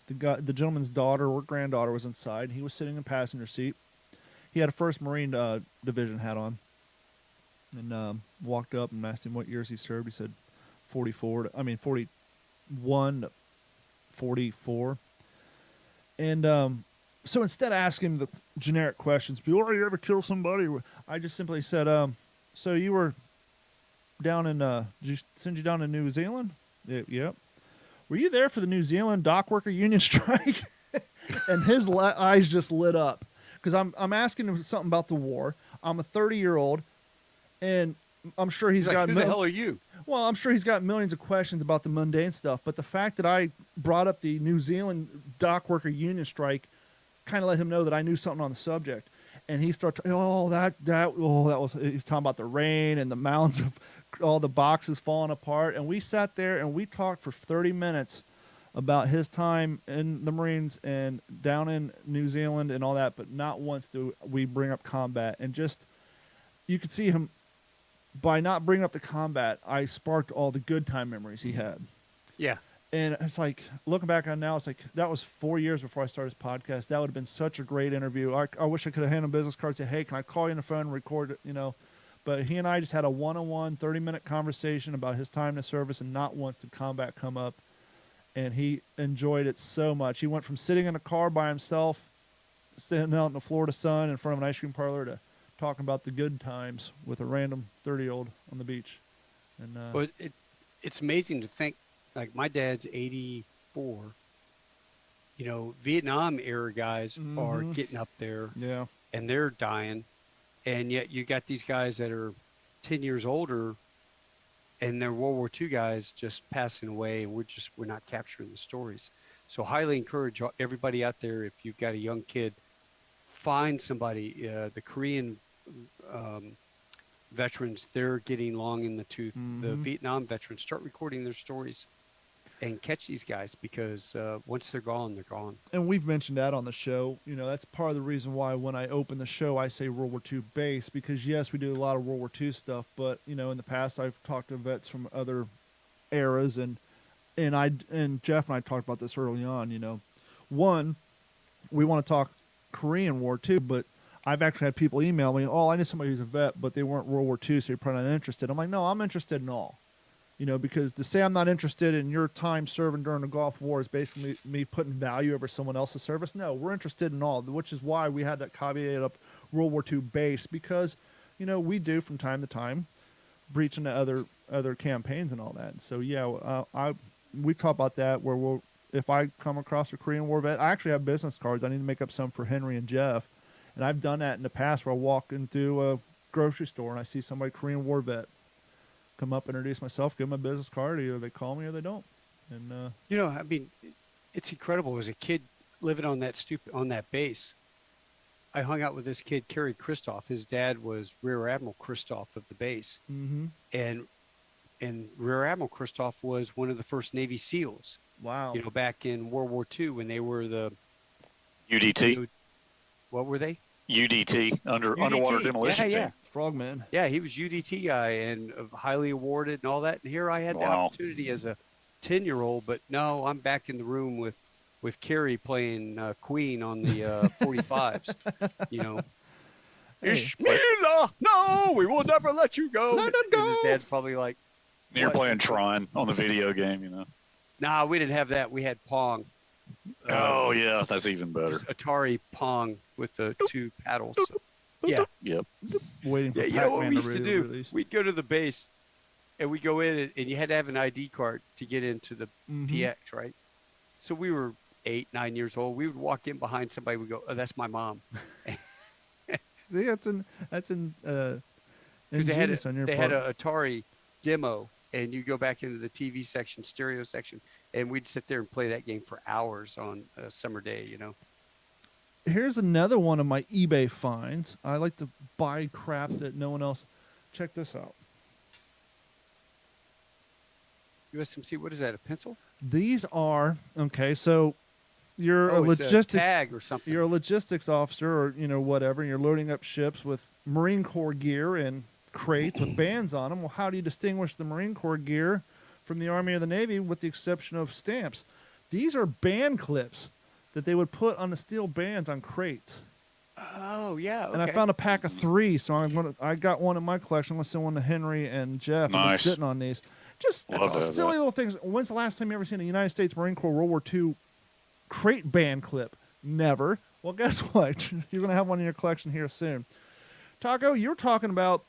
Speaker 2: The gentleman's daughter or granddaughter was inside. He was sitting in the passenger seat. He had a 1st Marine Division hat on, and walked up and asked him what years he served. He said 41 to 44. And so instead of asking him the generic questions, "Oh, you ever kill somebody?" I just simply said, "So you were down in? Did you send you down to New Zealand?" Yep. "Were you there for the New Zealand dock worker union strike?" And his eyes just lit up. Because I'm asking him something about the war. I'm a 30-year-old, and I'm sure he's got...
Speaker 4: Who the hell are you?
Speaker 2: Well, I'm sure he's got millions of questions about the mundane stuff, but the fact that I brought up the New Zealand dock worker union strike kind of let him know that I knew something on the subject. And he started, he's talking about the rain and the mounds of all the boxes falling apart. And we sat there and we talked for 30 minutes about his time in the Marines and down in New Zealand and all that, but not once do we bring up combat. And just, you could see him, by not bringing up the combat, I sparked all the good time memories he had.
Speaker 4: Yeah.
Speaker 2: And it's like, looking back on now, it's like, that was 4 years before I started this podcast. That would have been such a great interview. I wish I could have handed him a business card and say, "Hey, can I call you on the phone and record it?" But he and I just had a one-on-one 30-minute conversation about his time in the service, and not once did combat come up. And he enjoyed it so much. He went from sitting in a car by himself, sitting out in the Florida sun in front of an ice cream parlor, to talking about the good times with a random 30-year-old on the beach. And
Speaker 4: but it's amazing to think, like, my dad's 84. Vietnam era guys are getting up there, and they're dying, and yet you got these guys that are 10 years older, and they're World War II guys just passing away, and we're not capturing the stories. So highly encourage everybody out there, if you've got a young kid, find somebody. The Korean veterans, they're getting long in the tooth. The Vietnam veterans, start recording their stories and catch these guys, because once they're gone, they're gone.
Speaker 2: And we've mentioned that on the show. That's part of the reason why when I open the show, I say World War II base, because yes, we do a lot of World War II stuff, but in the past I've talked to vets from other eras, and Jeff and I talked about this early on. One, we want to talk Korean War too, but I've actually had people email me, "Oh, I knew somebody who's a vet, but they weren't World War II, so you're probably not interested." I'm like, no, I'm interested in all. Because to say I'm not interested in your time serving during the Gulf War is basically me putting value over someone else's service. No, we're interested in all, which is why we had that caveat of World War II base, because, we do from time to time breach into other campaigns and all that. And so, we talk about that where if I come across a Korean War vet, I actually have business cards. I need to make up some for Henry and Jeff. And I've done that in the past where I walk into a grocery store and I see somebody Korean War vet. Come up, introduce myself, give them a business card. Either they call me or they don't. And
Speaker 4: it's incredible. As a kid living on that base, I hung out with this kid, Kerry Christoph. His dad was Rear Admiral Christoph of the base, and Rear Admiral Christoph was one of the first Navy SEALs.
Speaker 2: Wow.
Speaker 4: Back in World War II when they were the
Speaker 3: UDT.
Speaker 4: What were they?
Speaker 3: UDT, underwater demolition team.
Speaker 2: Frogman.
Speaker 4: Yeah, he was UDT guy and highly awarded and all that. And here I had the opportunity as a 10-year-old, but no, I'm back in the room with Kerry playing Queen on the 45s. Ishmael, no, we will never let you go.
Speaker 2: Let it go.
Speaker 4: And his dad's probably like,
Speaker 3: You're playing Tron on the video game,
Speaker 4: Nah, we didn't have that. We had Pong.
Speaker 3: Oh yeah, that's even better.
Speaker 4: Atari Pong with the 2 paddles. Yeah.
Speaker 3: Yep.
Speaker 2: Waiting for
Speaker 4: Yeah, you know what
Speaker 2: Pac-Man
Speaker 4: we used to do?
Speaker 2: release.
Speaker 4: We'd go to the base, and we'd go in, and you had to have an ID card to get into the PX, right? So we were 8, 9 years old. We would walk in behind somebody. We go, "Oh, that's my mom."
Speaker 2: See, that's in
Speaker 4: Because
Speaker 2: ingenious on your
Speaker 4: they
Speaker 2: part.
Speaker 4: had an Atari demo, and you go back into the TV section, stereo section, and we'd sit there and play that game for hours on a summer day. You know.
Speaker 2: Here's another one of my eBay finds. I like to buy crap that no one else. Check this out.
Speaker 4: USMC. What is that? A pencil?
Speaker 2: These are okay. So you're a
Speaker 4: it's
Speaker 2: logistics
Speaker 4: tag or something.
Speaker 2: You're a logistics officer, or whatever. And you're loading up ships with Marine Corps gear and crates with bands on them. Well, how do you distinguish the Marine Corps gear from the Army or the Navy, with the exception of stamps? These are band clips that they would put on the steel bands on crates.
Speaker 4: Oh yeah. Okay.
Speaker 2: And I found a pack of 3, so I got one in my collection. I'm gonna send one to Henry and Jeff. I've been
Speaker 3: Nice.
Speaker 2: sitting on these. Just
Speaker 3: Love that.
Speaker 2: silly little things. When's the last time you ever seen a United States Marine Corps World War II crate band clip? Never. Well, guess what? You're gonna have one in your collection here soon. Taco, you were talking about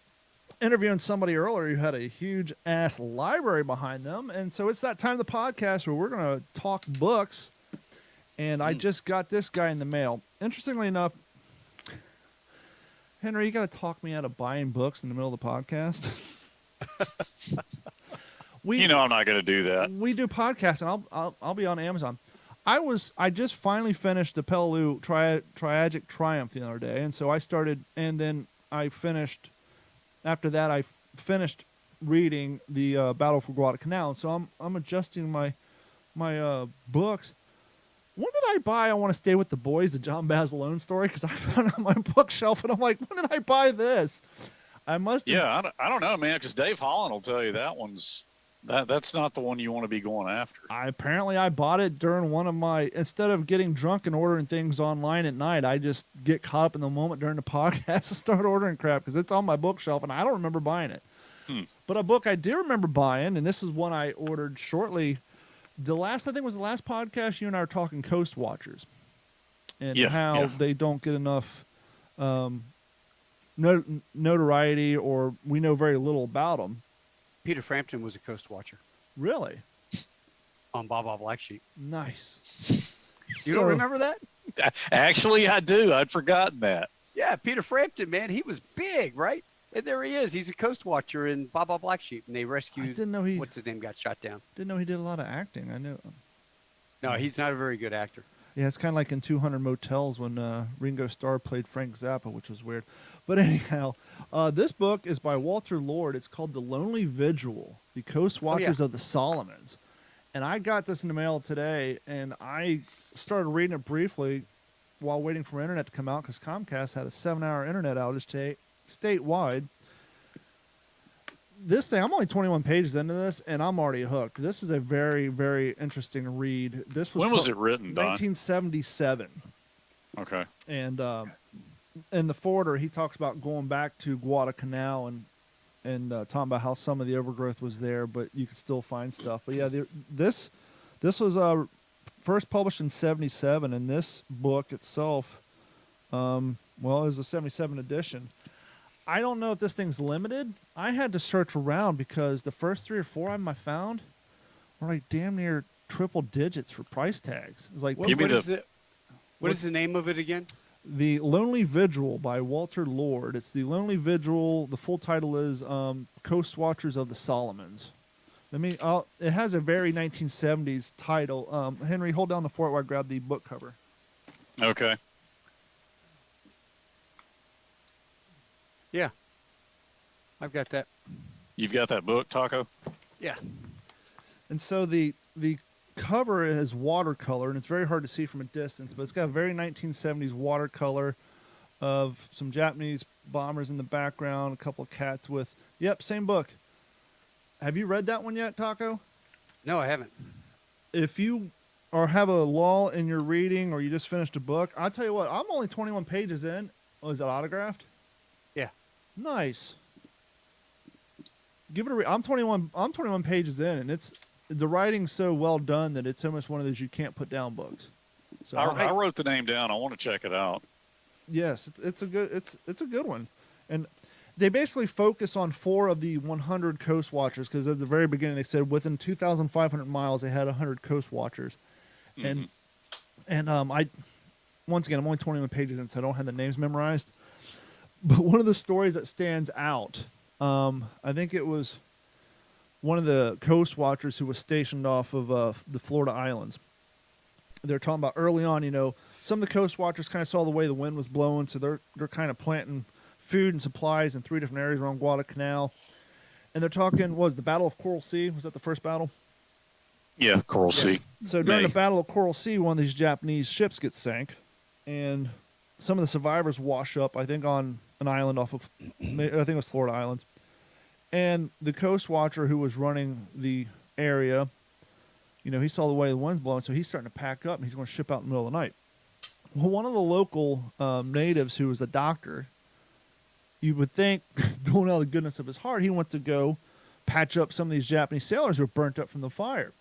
Speaker 2: interviewing somebody earlier who had a huge ass library behind them, and so it's that time of the podcast where we're gonna talk books. And I just got this guy in the mail. Interestingly enough, Henry, you got to talk me out of buying books in the middle of the podcast.
Speaker 3: I'm not going to do that.
Speaker 2: We do podcasts, and I'll be on Amazon. I just finally finished the Peleliu Triagic Triumph the other day, and so I started, and then I finished. After that, I finished reading the Battle for Guadalcanal. So I'm adjusting my books. When did I buy I Want to Stay with the Boys, the John Basilone story? Because I found it on my bookshelf, and I'm like, when did I buy this? I must have...
Speaker 3: Yeah, I don't know, man, because Dave Holland will tell you that's not the one you want to be going after.
Speaker 2: Apparently, I bought it during one of my... Instead of getting drunk and ordering things online at night, I just get caught up in the moment during the podcast and start ordering crap, because it's on my bookshelf, and I don't remember buying it. But a book I do remember buying, and this is one I ordered shortly... I think it was the last podcast, you and I were talking Coast Watchers and how they don't get enough notoriety, or we know very little about them.
Speaker 4: Peter Frampton was a Coast Watcher.
Speaker 2: Really?
Speaker 4: On Baba Black Sheep.
Speaker 2: Nice.
Speaker 4: You don't remember that?
Speaker 3: Actually, I do. I'd forgotten that.
Speaker 4: Yeah, Peter Frampton, man, he was big, right? And there he is. He's a Coast Watcher in Baba Black Sheep, and they rescued.
Speaker 2: I didn't know
Speaker 4: what's his name got shot down.
Speaker 2: Didn't know he did a lot of acting. I knew.
Speaker 4: No, he's not a very good actor.
Speaker 2: Yeah, it's kind of like in 200 Motels when Ringo Starr played Frank Zappa, which was weird. But anyhow, this book is by Walter Lord. It's called The Lonely Vigil, The Coast Watchers of the Solomons. And I got this in the mail today, and I started reading it briefly while waiting for internet to come out, because Comcast had a 7-hour internet outage statewide. This thing, I'm only 21 pages into this, and I'm already hooked. This is a very, very interesting read.
Speaker 3: When was it written, Don?
Speaker 2: 1977.
Speaker 3: Okay.
Speaker 2: And in the forwarder, he talks about going back to Guadalcanal and talking about how some of the overgrowth was there, but you could still find stuff. But yeah, this was first published in 77, and this book itself, it was a 77 edition. I don't know if this thing's limited. I had to search around because the first 3 or 4 of them I found were like damn near triple digits for price tags. It's like,
Speaker 4: what is the name of it again?
Speaker 2: The Lonely Vigil by Walter Lord. It's The Lonely Vigil. The full title is Coast Watchers of the Solomons. It has a very 1970s title. Henry, hold down the fort while I grab the book cover.
Speaker 3: Okay.
Speaker 4: Yeah. I've got that.
Speaker 3: You've got that book, Taco?
Speaker 4: Yeah.
Speaker 2: And so the cover is watercolor, and it's very hard to see from a distance, but it's got a very 1970s watercolor of some Japanese bombers in the background, a couple of cats with... Yep, same book. Have you read that one yet, Taco?
Speaker 4: No, I haven't.
Speaker 2: If you have a lull in your reading, or you just finished a book, I'll tell you what, I'm only 21 pages in. Oh, is it autographed?
Speaker 4: Yeah.
Speaker 2: Nice. Give it a read. I'm 21 pages in, and the writing's so well done that it's almost one of those you can't put down books. So
Speaker 3: I wrote the name down. I want to check it out.
Speaker 2: yes, it's a good one, and they basically focus on 4 of the 100 coast watchers because at the very beginning they said within 2,500 miles they had 100 coast watchers,
Speaker 3: Mm-hmm.
Speaker 2: and I once again I'm only 21 pages in, so I don't have the names memorized, but one of the stories that stands out, I think it was one of the coast watchers who was stationed off of the Florida Islands. They're talking about early on, some of the coast watchers kind of saw the way the wind was blowing, so they're kind of planting food and supplies in 3 different areas around Guadalcanal. And they're talking, was the Battle of Coral Sea? Was that the first battle?
Speaker 3: Yeah, Coral Sea.
Speaker 2: So during the Battle of Coral Sea, one of these Japanese ships gets sank, and some of the survivors wash up, I think, on an island off of, I think it was Florida Islands. And the coast watcher who was running the area, he saw the way the wind's blowing, so he's starting to pack up, and he's going to ship out in the middle of the night. Well, one of the local natives who was a doctor, you would think, doing all the goodness of his heart, he went to go patch up some of these Japanese sailors who were burnt up from the fire.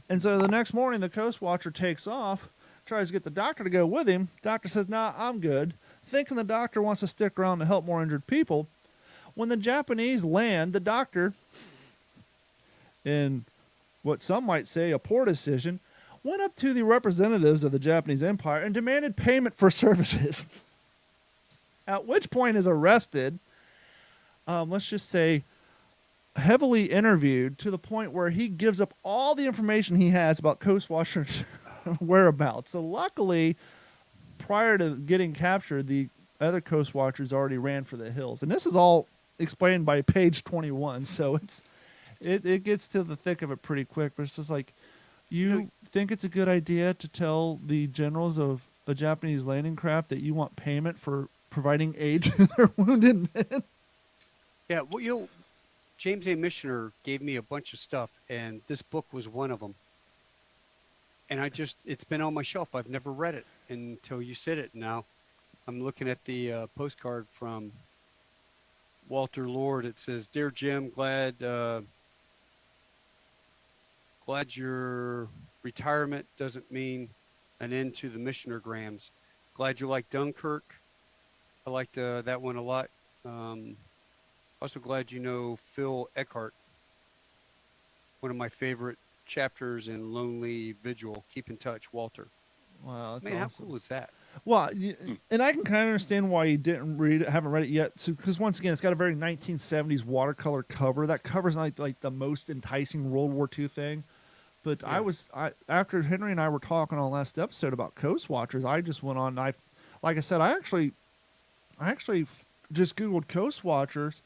Speaker 2: And so the next morning, the coast watcher takes off, tries to get the doctor to go with him. Doctor says, nah, I'm good. Thinking the doctor wants to stick around to help more injured people. When the Japanese land, the doctor, in what some might say a poor decision, went up to the representatives of the Japanese Empire and demanded payment for services. At which point is arrested, let's just say heavily interviewed to the point where he gives up all the information he has about coast watchers' whereabouts. So luckily, prior to getting captured, the other coast watchers already ran for the hills. And this is all explained by page 21, so it gets to the thick of it pretty quick. But it's just like, you think it's a good idea to tell the generals of a Japanese landing craft that you want payment for providing aid to their wounded men?
Speaker 4: Yeah, well, James A. Missioner gave me a bunch of stuff, and this book was one of them. And it's been on my shelf. I've never read it until you said it. Now I'm looking at the postcard from Walter Lord. It says, "Dear Jim, glad your retirement doesn't mean an end to the missionergrams. Glad you like Dunkirk. I liked that one a lot. Also glad you know Phil Eckhart. One of my favorite chapters in Lonely Vigil. Keep in touch, Walter."
Speaker 2: Wow, that's
Speaker 4: Man,
Speaker 2: awesome.
Speaker 4: how cool is that?
Speaker 2: Well, and I can kind of understand why you didn't read it, haven't read it yet. Because once again, it's got a very 1970s watercolor cover. That cover's not like the most enticing World War II thing. But yeah. After Henry and I were talking on the last episode about Coast Watchers, I just went on. Like I said, I actually just Googled Coast Watchers,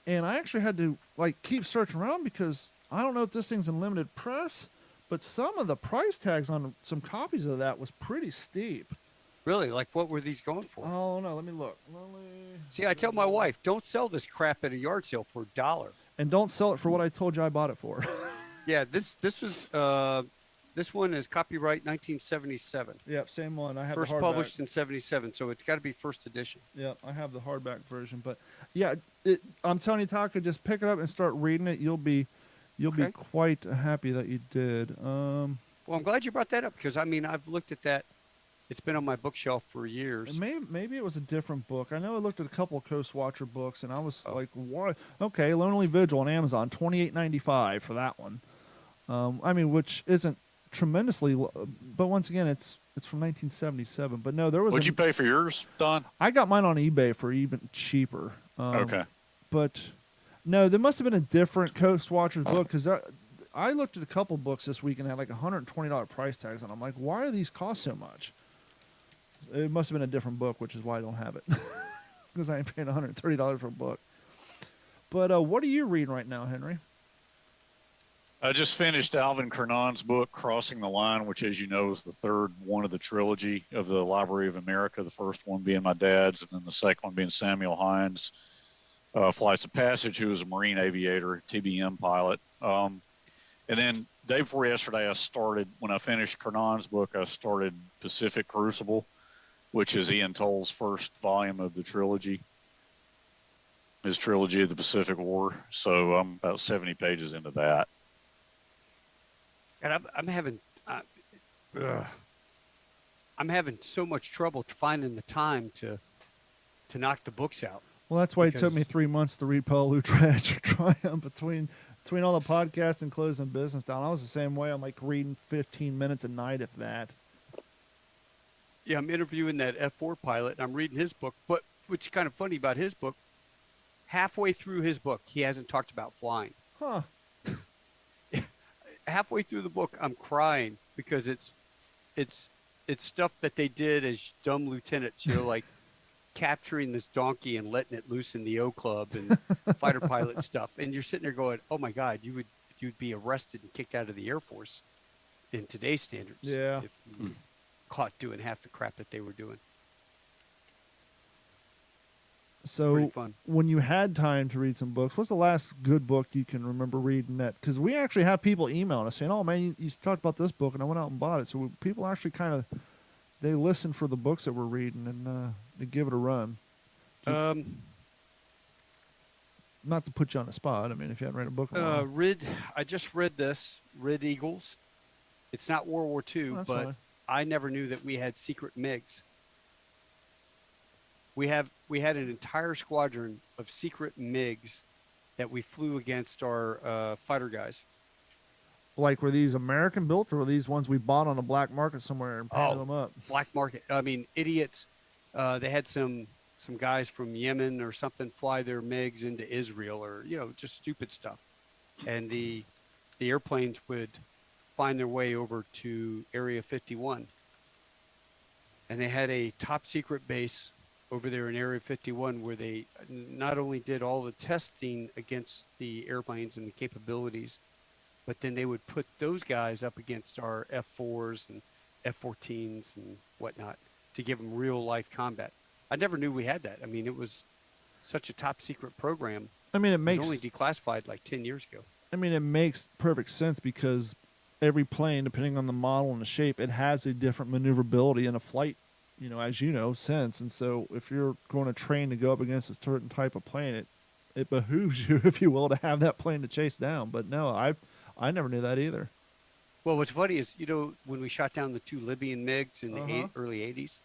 Speaker 2: and I actually had to keep searching around because I don't know if this thing's in limited press, but some of the price tags on some copies of that was pretty steep.
Speaker 4: Really? Like, what were these going for?
Speaker 2: Oh, no, let me look.
Speaker 4: See, I tell my wife, don't sell this crap at a yard sale for $1.
Speaker 2: And don't sell it for what I told you I bought it for.
Speaker 4: Yeah, this one is copyright 1977.
Speaker 2: Yep, same one. I have
Speaker 4: first
Speaker 2: the hardback.
Speaker 4: Published in 77, so it's got to be first edition.
Speaker 2: Yeah, I have the hardback version, but yeah, I'm telling you, Taka, just pick it up and start reading it. You'll be quite happy that you did.
Speaker 4: Well, I'm glad you brought that up because I've looked at that. It's been on my bookshelf for years.
Speaker 2: Maybe it was a different book. I know I looked at a couple of Coast Watcher books, and I was like, "What? Okay, Lonely Vigil on Amazon, $28.95 for that one." Which isn't tremendously, but once again, it's from 1977. But no, there was.
Speaker 3: What'd you pay for yours, Don?
Speaker 2: I got mine on eBay for even cheaper.
Speaker 3: Okay.
Speaker 2: But no, there must have been a different Coast Watchers book because I looked at a couple books this week and had like $120 price tags, and I'm like, why do these cost so much? It must have been a different book, which is why I don't have it because I ain't paying $130 for a book. But what are you reading right now, Henry?
Speaker 3: I just finished Alvin Kernon's book, Crossing the Line, which, as you know, is the third one of the trilogy of the Library of America, the first one being my dad's, and then the second one being Samuel Hines' Flights of Passage, who was a Marine aviator, TBM pilot. And then day before yesterday, when I finished Kernon's book, I started Pacific Crucible, which is Ian Toll's first volume of the trilogy, his trilogy of the Pacific War. So I'm about 70 pages into that.
Speaker 4: And I'm having so much trouble finding the time to knock the books out.
Speaker 2: Well, that's why it took me
Speaker 4: because-
Speaker 2: 3 months to read Paul Tragic Triumph between all the podcasts and closing business down. I was the same way. I'm like reading 15 minutes a night, if that.
Speaker 4: Yeah, I'm interviewing that F4 pilot, and I'm reading his book. But what's kind of funny about his book, halfway through his book, he hasn't talked about flying.
Speaker 2: Huh.
Speaker 4: Halfway through the book, I'm crying because it's stuff that they did as dumb lieutenants, like capturing this donkey and letting it loose in the O Club and fighter pilot stuff. And you're sitting there going, "Oh my God, you'd be arrested and kicked out of the Air Force in today's standards
Speaker 2: Yeah.
Speaker 4: if you caught doing half the crap that they were doing."
Speaker 2: So
Speaker 4: Pretty fun.
Speaker 2: when you had time to read some books, what's the last good book you can remember reading that? Because we actually have people emailing us saying, "Oh man, you talked about this book and I went out and bought it." So people actually kind of, they listen for the books that we're reading and they give it a run. Not to put you on the spot. I mean, if you haven't read a book in a while.
Speaker 4: I just read this, Red Eagles. It's not World War II,
Speaker 2: That's
Speaker 4: but
Speaker 2: fine.
Speaker 4: I never knew that we had secret MiGs. We had an entire squadron of secret MiGs that we flew against our fighter guys.
Speaker 2: Like, were these American built or were these ones we bought on the black market somewhere and painted them up?
Speaker 4: Black market. I mean, idiots. They had some guys from Yemen or something fly their MiGs into Israel, or just stupid stuff, and the airplanes would find their way over to Area 51, and they had a top secret base over there in Area 51 where they not only did all the testing against the airplanes and the capabilities, but then they would put those guys up against our F4s and F-14s and whatnot to give them real life combat. I never knew we had that. I mean, it was such a top secret program.
Speaker 2: I mean,
Speaker 4: It was only declassified like 10 years ago.
Speaker 2: I mean, it makes perfect sense because every plane, depending on the model and the shape, it has a different maneuverability in a flight, as you know, sense. And so if you're going to train to go up against a certain type of plane, it behooves you, if you will, to have that plane to chase down. But no, I never knew that either.
Speaker 4: Well, what's funny is, when we shot down the 2 Libyan MiGs in the early 80s,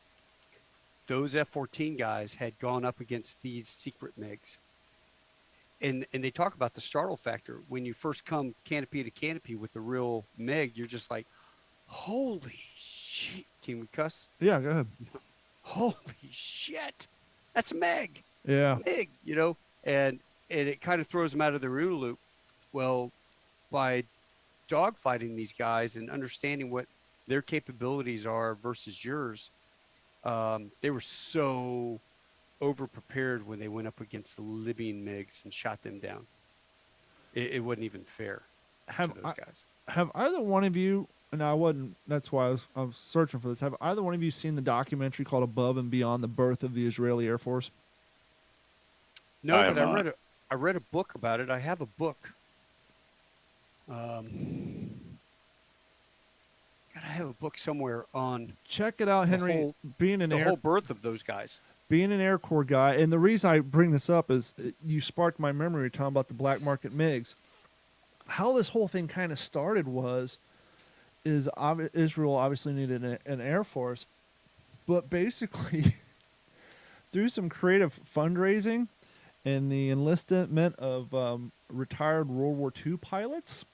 Speaker 4: those F-14 guys had gone up against these secret MiGs. And they talk about the startle factor. When you first come canopy to canopy with a real MiG, you're just like, holy shit. Can we cuss?
Speaker 2: Yeah, go ahead.
Speaker 4: Holy shit. That's a MiG.
Speaker 2: Yeah.
Speaker 4: MiG, and it kind of throws them out of their OODA loop. Well, by dogfighting these guys and understanding what their capabilities are versus yours, they were so over-prepared when they went up against the Libyan MiGs and shot them down. It wasn't even fair to those guys.
Speaker 2: Have either one of you, and I wasn't, that's why I was searching for this, have either one of you seen the documentary called Above and Beyond, the Birth of the Israeli Air Force?
Speaker 4: No,
Speaker 3: I
Speaker 4: but
Speaker 3: have
Speaker 4: I read a book about it. I have a book. I have a book somewhere on
Speaker 2: Check it out, Henry. Being
Speaker 4: the whole birth of those guys.
Speaker 2: Being an Air Corps guy, and the reason I bring this up is you sparked my memory talking about the black market MiGs. How this whole thing kind of started is Israel obviously needed an Air Force, but basically through some creative fundraising and the enlistment of retired World War II pilots,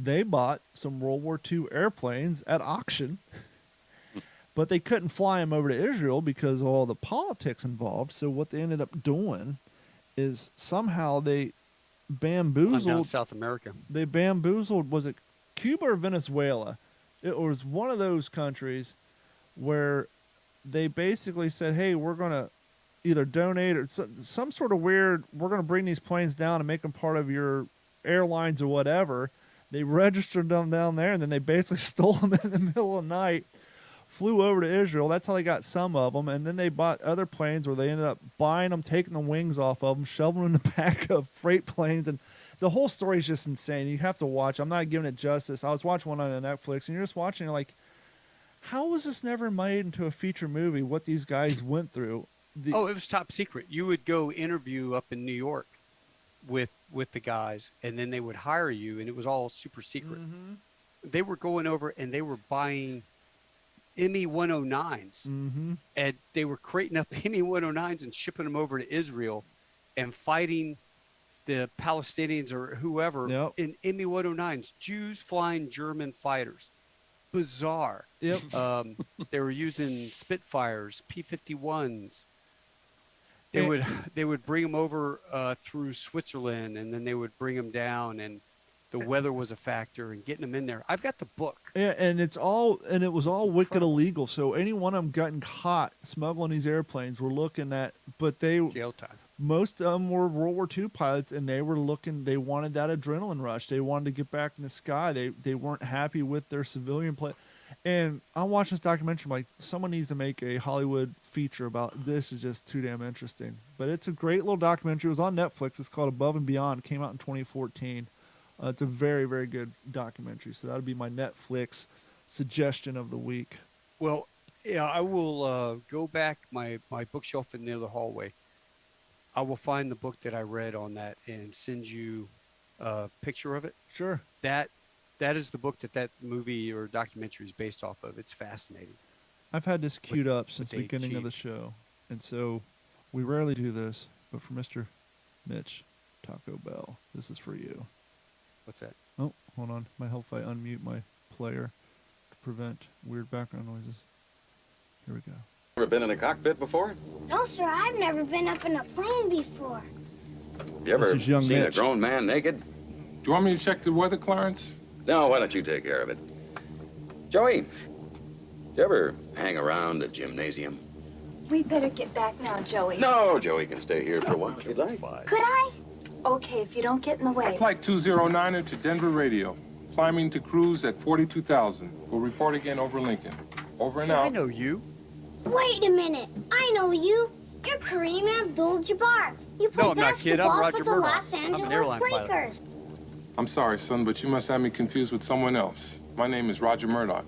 Speaker 2: they bought some World War II airplanes at auction, but they couldn't fly them over to Israel because of all the politics involved. So what they ended up doing is somehow they bamboozled
Speaker 4: down South America.
Speaker 2: They bamboozled, was it Cuba or Venezuela? It was one of those countries where they basically said, hey, we're going to either donate or some sort of weird, we're going to bring these planes down and make them part of your airlines or whatever. They registered them down there, and then they basically stole them in the middle of the night, flew over to Israel. That's how they got some of them. And then they bought other planes where they ended up buying them, taking the wings off of them, shoving them in the back of freight planes. And the whole story is just insane. You have to watch. I'm not giving it justice. I was watching one on Netflix, and you're just watching, you're like, how was this never made into a feature movie, what these guys went through?
Speaker 4: It was top secret. You would go interview up in New York with the guys, and then they would hire you, and it was all super secret.
Speaker 2: Mm-hmm.
Speaker 4: They were going over and they were buying ME 109s,
Speaker 2: Mm-hmm.
Speaker 4: and they were crating up ME 109s and shipping them over to Israel and fighting the Palestinians or whoever
Speaker 2: Yep.
Speaker 4: in ME 109s, Jews flying German fighters. Bizarre.
Speaker 2: Yep.
Speaker 4: They were using Spitfires, P-51s.
Speaker 2: And-
Speaker 4: They would bring them over through Switzerland, and then they would bring them down, and the weather was a factor and getting them in there. I've got the book.
Speaker 2: Yeah, and it was all wicked
Speaker 4: incredible.
Speaker 2: illegal. So any one of them gotten caught smuggling these airplanes were looking at, but
Speaker 4: Jail time.
Speaker 2: most of them were World War II pilots, and they wanted that adrenaline rush. They wanted to get back in the sky. They weren't happy with their civilian play. And I'm watching this documentary, I'm like, someone needs to make a Hollywood feature about this. Is just too damn interesting. But it's a great little documentary. It was on Netflix. It's called Above and Beyond. It came out in 2014. It's a very, very good documentary. So that would be my Netflix suggestion of the week.
Speaker 4: Well, yeah, I will go back my bookshelf in the other hallway. I will find the book that I read on that and send you a picture of it.
Speaker 2: Sure.
Speaker 4: That is the book that movie or documentary is based off of. It's fascinating.
Speaker 2: I've had this queued up since the
Speaker 4: they
Speaker 2: beginning of the
Speaker 4: achieved.
Speaker 2: show. And so we rarely do this, but for Mr. Mitch Taco Bell, this is for you.
Speaker 4: What's that?
Speaker 2: Oh, hold on. Might help if I unmute my player to prevent weird background noises. Here we go.
Speaker 5: Ever been in a cockpit before?
Speaker 6: No, sir, I've never been up in a plane before.
Speaker 5: You ever
Speaker 2: This is young
Speaker 5: seen
Speaker 2: Mitch.
Speaker 5: a grown man naked?
Speaker 7: Do you want me to check the weather, Clarence?
Speaker 5: No, why don't you take care of it? Joey, you ever hang around the gymnasium?
Speaker 8: We better get back now, Joey.
Speaker 5: No, Joey can stay here for a while if you'd like.
Speaker 6: Could I?
Speaker 8: Okay, if you don't get in the way.
Speaker 7: Flight 209er to Denver Radio. Climbing to cruise at 42,000. We'll report again over Lincoln. Over and
Speaker 4: Yeah, I
Speaker 7: out.
Speaker 4: know you.
Speaker 6: Wait a minute. I know you. You're Kareem Abdul-Jabbar. You play
Speaker 4: No, I'm not, kid. I'm
Speaker 6: basketball
Speaker 4: Roger
Speaker 6: for the
Speaker 4: Murdoch.
Speaker 6: Los
Speaker 4: I'm an
Speaker 6: Angeles
Speaker 4: airline pilot.
Speaker 6: Lakers.
Speaker 7: I'm sorry, son, but you must have me confused with someone else. My name is Roger Murdoch.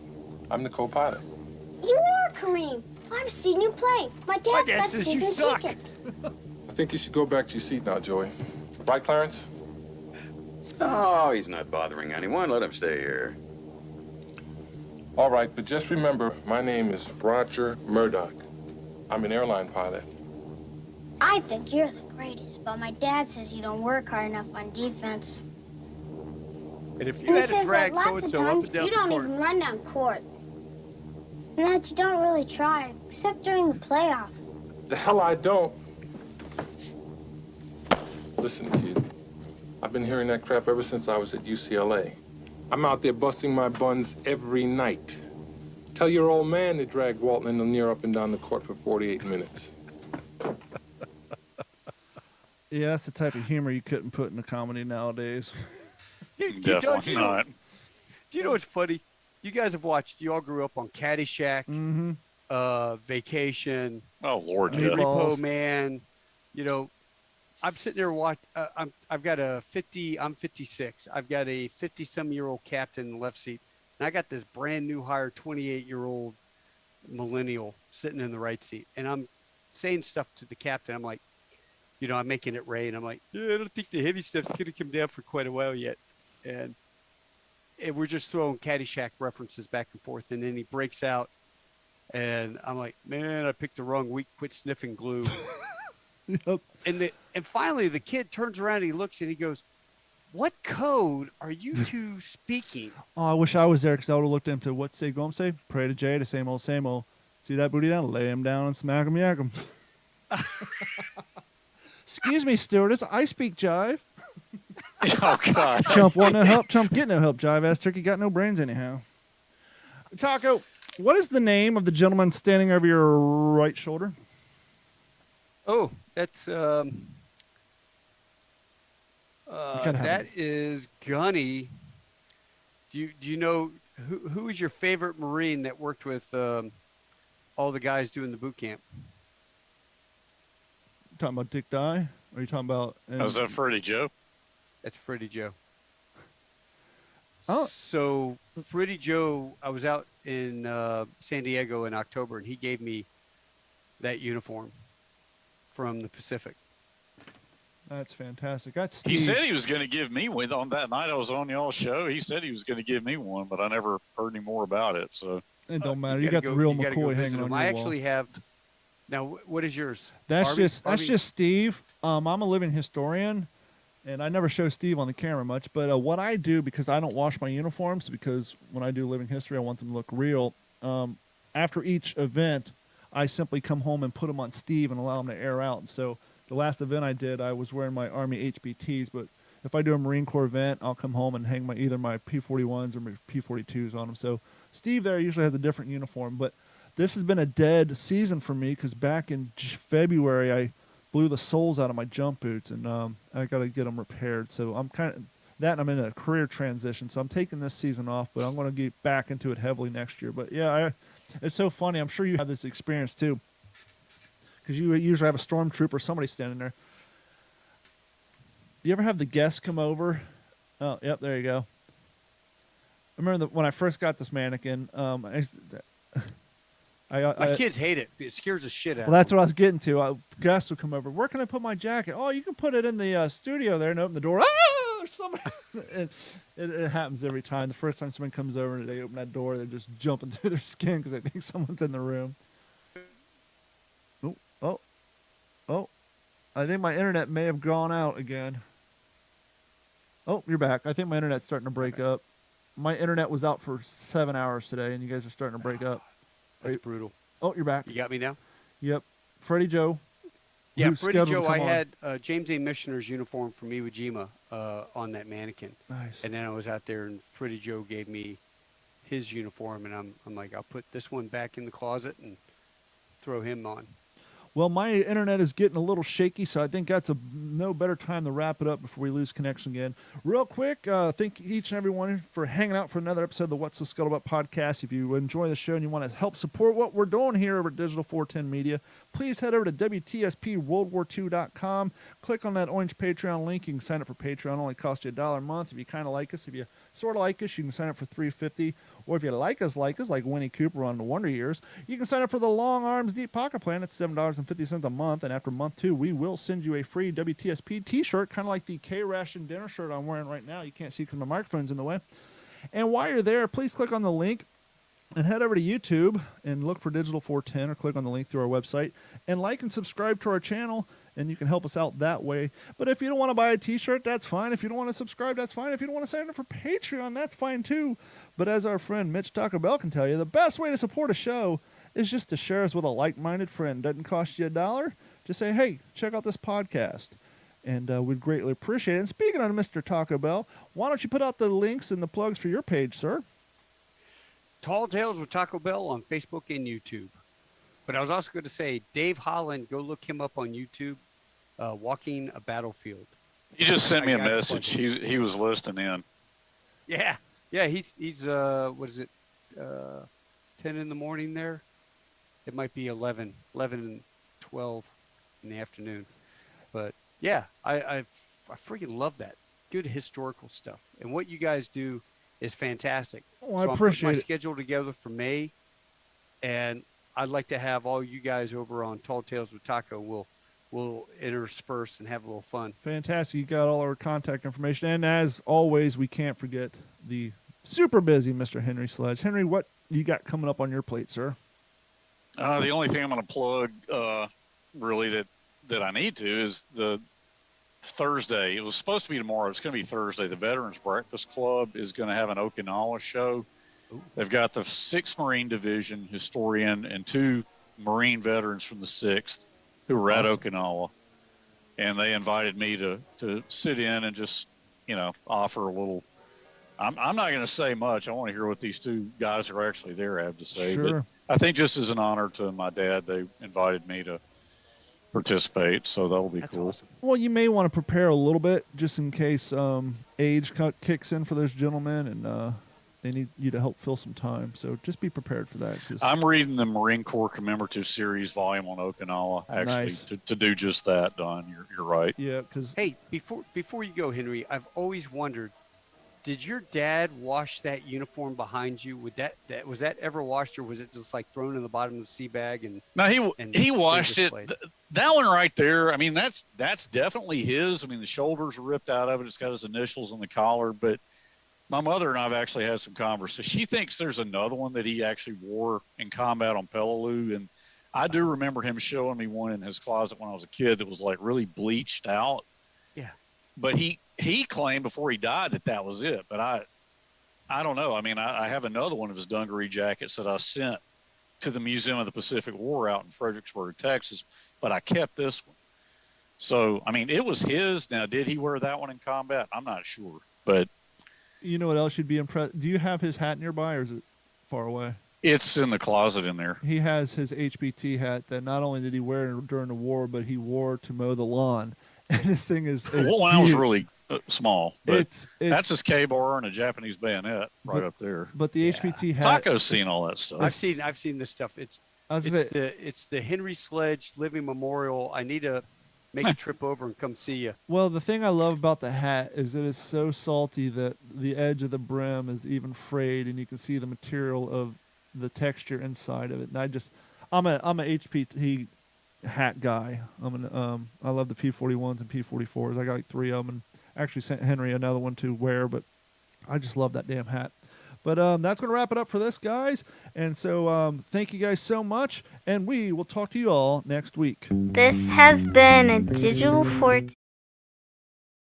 Speaker 7: I'm the co-pilot.
Speaker 6: You are Kareem. I've seen you play. My
Speaker 4: My
Speaker 6: dad
Speaker 4: dad
Speaker 6: got
Speaker 4: says you
Speaker 6: season
Speaker 4: suck.
Speaker 6: tickets.
Speaker 7: I think you should go back to your seat now, Joey. Right, Clarence?
Speaker 5: Oh, he's not bothering anyone. Let him stay here.
Speaker 7: All right, but just remember, my name is Roger Murdoch. I'm an airline pilot.
Speaker 6: I think you're the greatest, but my dad says you don't work hard enough on defense.
Speaker 4: And if you
Speaker 6: And he
Speaker 4: had to
Speaker 6: says
Speaker 4: drag
Speaker 6: that
Speaker 4: so
Speaker 6: lots
Speaker 4: and
Speaker 6: of
Speaker 4: so up
Speaker 6: times
Speaker 4: and down
Speaker 6: you
Speaker 4: the
Speaker 6: don't
Speaker 4: court.
Speaker 6: even run down court. And that you don't really try, except during the playoffs.
Speaker 7: The hell I don't. Listen, kid. I've been hearing that crap ever since I was at UCLA. I'm out there busting my buns every night. Tell your old man to drag Walton and Lanier up and down the court for 48 minutes.
Speaker 2: Yeah, that's the type of humor you couldn't put in a comedy nowadays.
Speaker 3: Definitely not.
Speaker 4: Do you know what's funny? You guys have watched. You all grew up on Caddyshack,
Speaker 2: Mm-hmm.
Speaker 4: Vacation,
Speaker 3: Oh Lord,
Speaker 2: Meatball.
Speaker 3: yeah.
Speaker 2: Balls.
Speaker 4: Repo Man. You know, I'm sitting there watching. I've got a 50. I'm 56. I've got a 50-some-year-old captain in the left seat, and I got this brand new hire 28-year-old millennial sitting in the right seat, and I'm saying stuff to the captain. I'm like, you know, I'm making it rain. I'm like, yeah, I don't think the heavy stuff's gonna come down for quite a while yet, and we're just throwing Caddyshack references back and forth, and then he breaks out, and I'm like, man, I picked the wrong week. Quit sniffing glue.
Speaker 2: Yep.
Speaker 4: And finally, the kid turns around and he looks and he goes, "What code are you two speaking?"
Speaker 2: Oh, I wish I was there because I would have looked at him to what say, go and say, pray to Jay, the same old, same old. See that booty down? Lay him down and smack him, yak him. Excuse me, stewardess. I speak jive.
Speaker 3: Oh God.
Speaker 2: Chump want no help. Chump get no help. Jive ass turkey got no brains anyhow. Taco, what is the name of the gentleman standing over your right shoulder?
Speaker 4: Oh, that's
Speaker 2: gotta have
Speaker 4: that is Gunny. Do you know who is your favorite Marine that worked with all the guys doing the boot camp?
Speaker 2: You talking about Dick Dye? Or are you talking about?
Speaker 3: Was that Freddie Joe?
Speaker 4: That's Freddie Joe.
Speaker 2: Oh.
Speaker 4: So Freddie Joe, I was out in San Diego in October, and he gave me that uniform from the Pacific.
Speaker 2: That's fantastic. That's Steve.
Speaker 3: He said he was going to give me one on that night I was on y'all's show. He said he was going to give me one, but I never heard any more about it. So
Speaker 2: it don't matter. You got the real McCoy hanging on your wall.
Speaker 4: I actually have. Now, what is yours?
Speaker 2: That's just Steve. I'm a living historian, and I never show Steve on the camera much. But what I do, because I don't wash my uniforms, because when I do living history, I want them to look real. After each event, I simply come home and put them on Steve and allow them to air out. And so the last event I did, I was wearing my Army HBTs. But if I do a Marine Corps event, I'll come home and hang either my P-41s or my P-42s on them. So Steve there usually has a different uniform, but this has been a dead season for me because back in February I blew the soles out of my jump boots, and I got to get them repaired. So I'm kind of that, and I'm in a career transition, so I'm taking this season off, but I'm going to get back into it heavily next year. But yeah, it's so funny. I'm sure you have this experience too, because you usually have a stormtrooper, somebody standing there. Do you ever have the guests come over? Oh, yep, there you go. I remember when I first got this mannequin,
Speaker 4: my kids hate it. It scares the shit out of them.
Speaker 2: Well, that's what I was getting to. Guests would come over. Where can I put my jacket? Oh, you can put it in the studio there, and open the door. Ah, there's somebody. it happens every time. The first time someone comes over and they open that door, they're just jumping through their skin because they think someone's in the room. Oh. I think my internet may have gone out again. Oh, you're back. I think my internet's starting to break up. My internet was out for 7 hours today, and you guys are starting to break up.
Speaker 4: That's brutal.
Speaker 2: Oh, you're back.
Speaker 4: You got me now?
Speaker 2: Yep. Freddie Joe.
Speaker 4: Yeah, Freddie Joe, I had James A. Missioner's uniform from Iwo Jima on that mannequin.
Speaker 2: Nice.
Speaker 4: And then I was out there, and Freddie Joe gave me his uniform, and I'm like, I'll put this one back in the closet and throw him on.
Speaker 2: Well, my internet is getting a little shaky, so I think that's no better time to wrap it up before we lose connection again. Real quick, thank each and everyone for hanging out for another episode of the What's the Scuttlebutt podcast. If you enjoy the show and you want to help support what we're doing here over at Digital 410 Media, please head over to WTSPWorldWar2.com. Click on that orange Patreon link. You can sign up for Patreon. It only costs you $1 a month. If you kind of like us, if you sort of like us, you can sign up for $3.50. Or if you like us like Winnie Cooper on the Wonder Years, you can sign up for the Long Arms Deep Pocket Plan. It's $7.50 a month, and after month 2, we will send you a free WTSP t-shirt, kind of like the K-Ration dinner shirt I'm wearing right now. You can't see because my microphone's in the way. And while you're there, please click on the link and head over to YouTube and look for Digital 410, or click on the link through our website and like and subscribe to our channel, and you can help us out that way. But if you don't want to buy a t-shirt, that's fine. If you don't want to subscribe, that's fine. If you don't want to sign up for Patreon, that's fine too. But as our friend Mitch Taco Bell can tell you, the best way to support a show is just to share us with a like-minded friend. Doesn't cost you $1. Just say, hey, check out this podcast. And we'd greatly appreciate it. And speaking of Mr. Taco Bell, why don't you put out the links and the plugs for your page, sir?
Speaker 4: Tall Tales with Taco Bell on Facebook and YouTube. But I was also going to say, Dave Holland, go look him up on YouTube, Walking a Battlefield.
Speaker 3: He just sent me a message. He was listening in.
Speaker 4: Yeah. Yeah, he's what is it, 10 in the morning there? It might be 11 and 12 in the afternoon. But, yeah, I freaking love that. Good historical stuff. And what you guys do is fantastic.
Speaker 2: Oh, I appreciate
Speaker 4: my
Speaker 2: it.
Speaker 4: schedule together for May, and I'd like to have all you guys over on Tall Tales with Taco. We'll intersperse and have a little fun.
Speaker 2: Fantastic. You got all our contact information. And as always, we can't forget the super busy Mr. Henry Sledge. Henry, what you got coming up on your plate, sir?
Speaker 3: The only thing I'm going to plug, really, that I need to is the Thursday. It was supposed to be tomorrow. It's going to be Thursday. The Veterans Breakfast Club is going to have an Okinawa show. Ooh. They've got the 6th Marine Division historian and 2 Marine veterans from the 6th who were at Okinawa. And they invited me to sit in and just, offer a little. I'm not going to say much. I want to hear what these 2 guys who are actually there have to say.
Speaker 2: Sure.
Speaker 3: But I think just as an honor to my dad, they invited me to participate, so that'll be cool.
Speaker 4: Awesome.
Speaker 2: Well, you may want to prepare a little bit just in case age kicks in for those gentlemen, and they need you to help fill some time. So just be prepared for that.
Speaker 3: I'm reading the Marine Corps Commemorative Series volume on Okinawa, actually,
Speaker 2: nice.
Speaker 3: to do just that, Don. You're right.
Speaker 2: Yeah, because...
Speaker 4: Hey, before you go, Henry, I've always wondered, Did your dad wash that uniform behind you? Was that ever washed, or was it just like thrown in the bottom of the sea bag and?
Speaker 3: No, he washed it.
Speaker 4: displayed?
Speaker 3: That one right there. I mean, that's definitely his. I mean, the shoulders are ripped out of it. It's got his initials on the collar. But my mother and I've actually had some conversations. She thinks there's another one that he actually wore in combat on Peleliu, and I do remember him showing me one in his closet when I was a kid that was like really bleached out.
Speaker 4: Yeah.
Speaker 3: But he claimed before he died that was it. But I don't know. I mean, I have another one of his dungaree jackets that I sent to the Museum of the Pacific War out in Fredericksburg, Texas, but I kept this one. So, I mean, it was his. Now, did he wear that one in combat? I'm not sure. But
Speaker 2: you know what else you'd be impressed? Do you have his hat nearby, or is it far away?
Speaker 3: It's in the closet in there.
Speaker 2: He has his HBT hat that not only did he wear during the war, but he wore to mow the lawn. And this thing is
Speaker 3: well, when I was really small, but
Speaker 2: it's
Speaker 3: that's his K-bar and a Japanese bayonet right up there.
Speaker 2: But the HBT hat,
Speaker 3: Taco's seen all that stuff.
Speaker 4: I've seen this stuff. It's the Henry Sledge Living Memorial. I need to make a trip over and come see you.
Speaker 2: Well, the thing I love about the hat is that it's so salty that the edge of the brim is even frayed, and you can see the material of the texture inside of it. And I'm a HBT hat guy. I love the P41s and P44s. I got like 3 of them, and actually sent Henry another one to wear, but I just love that damn hat. But that's going to wrap it up for this, guys. And so thank you guys so much, and we will talk to you all next week.
Speaker 6: This has been a Digital 14.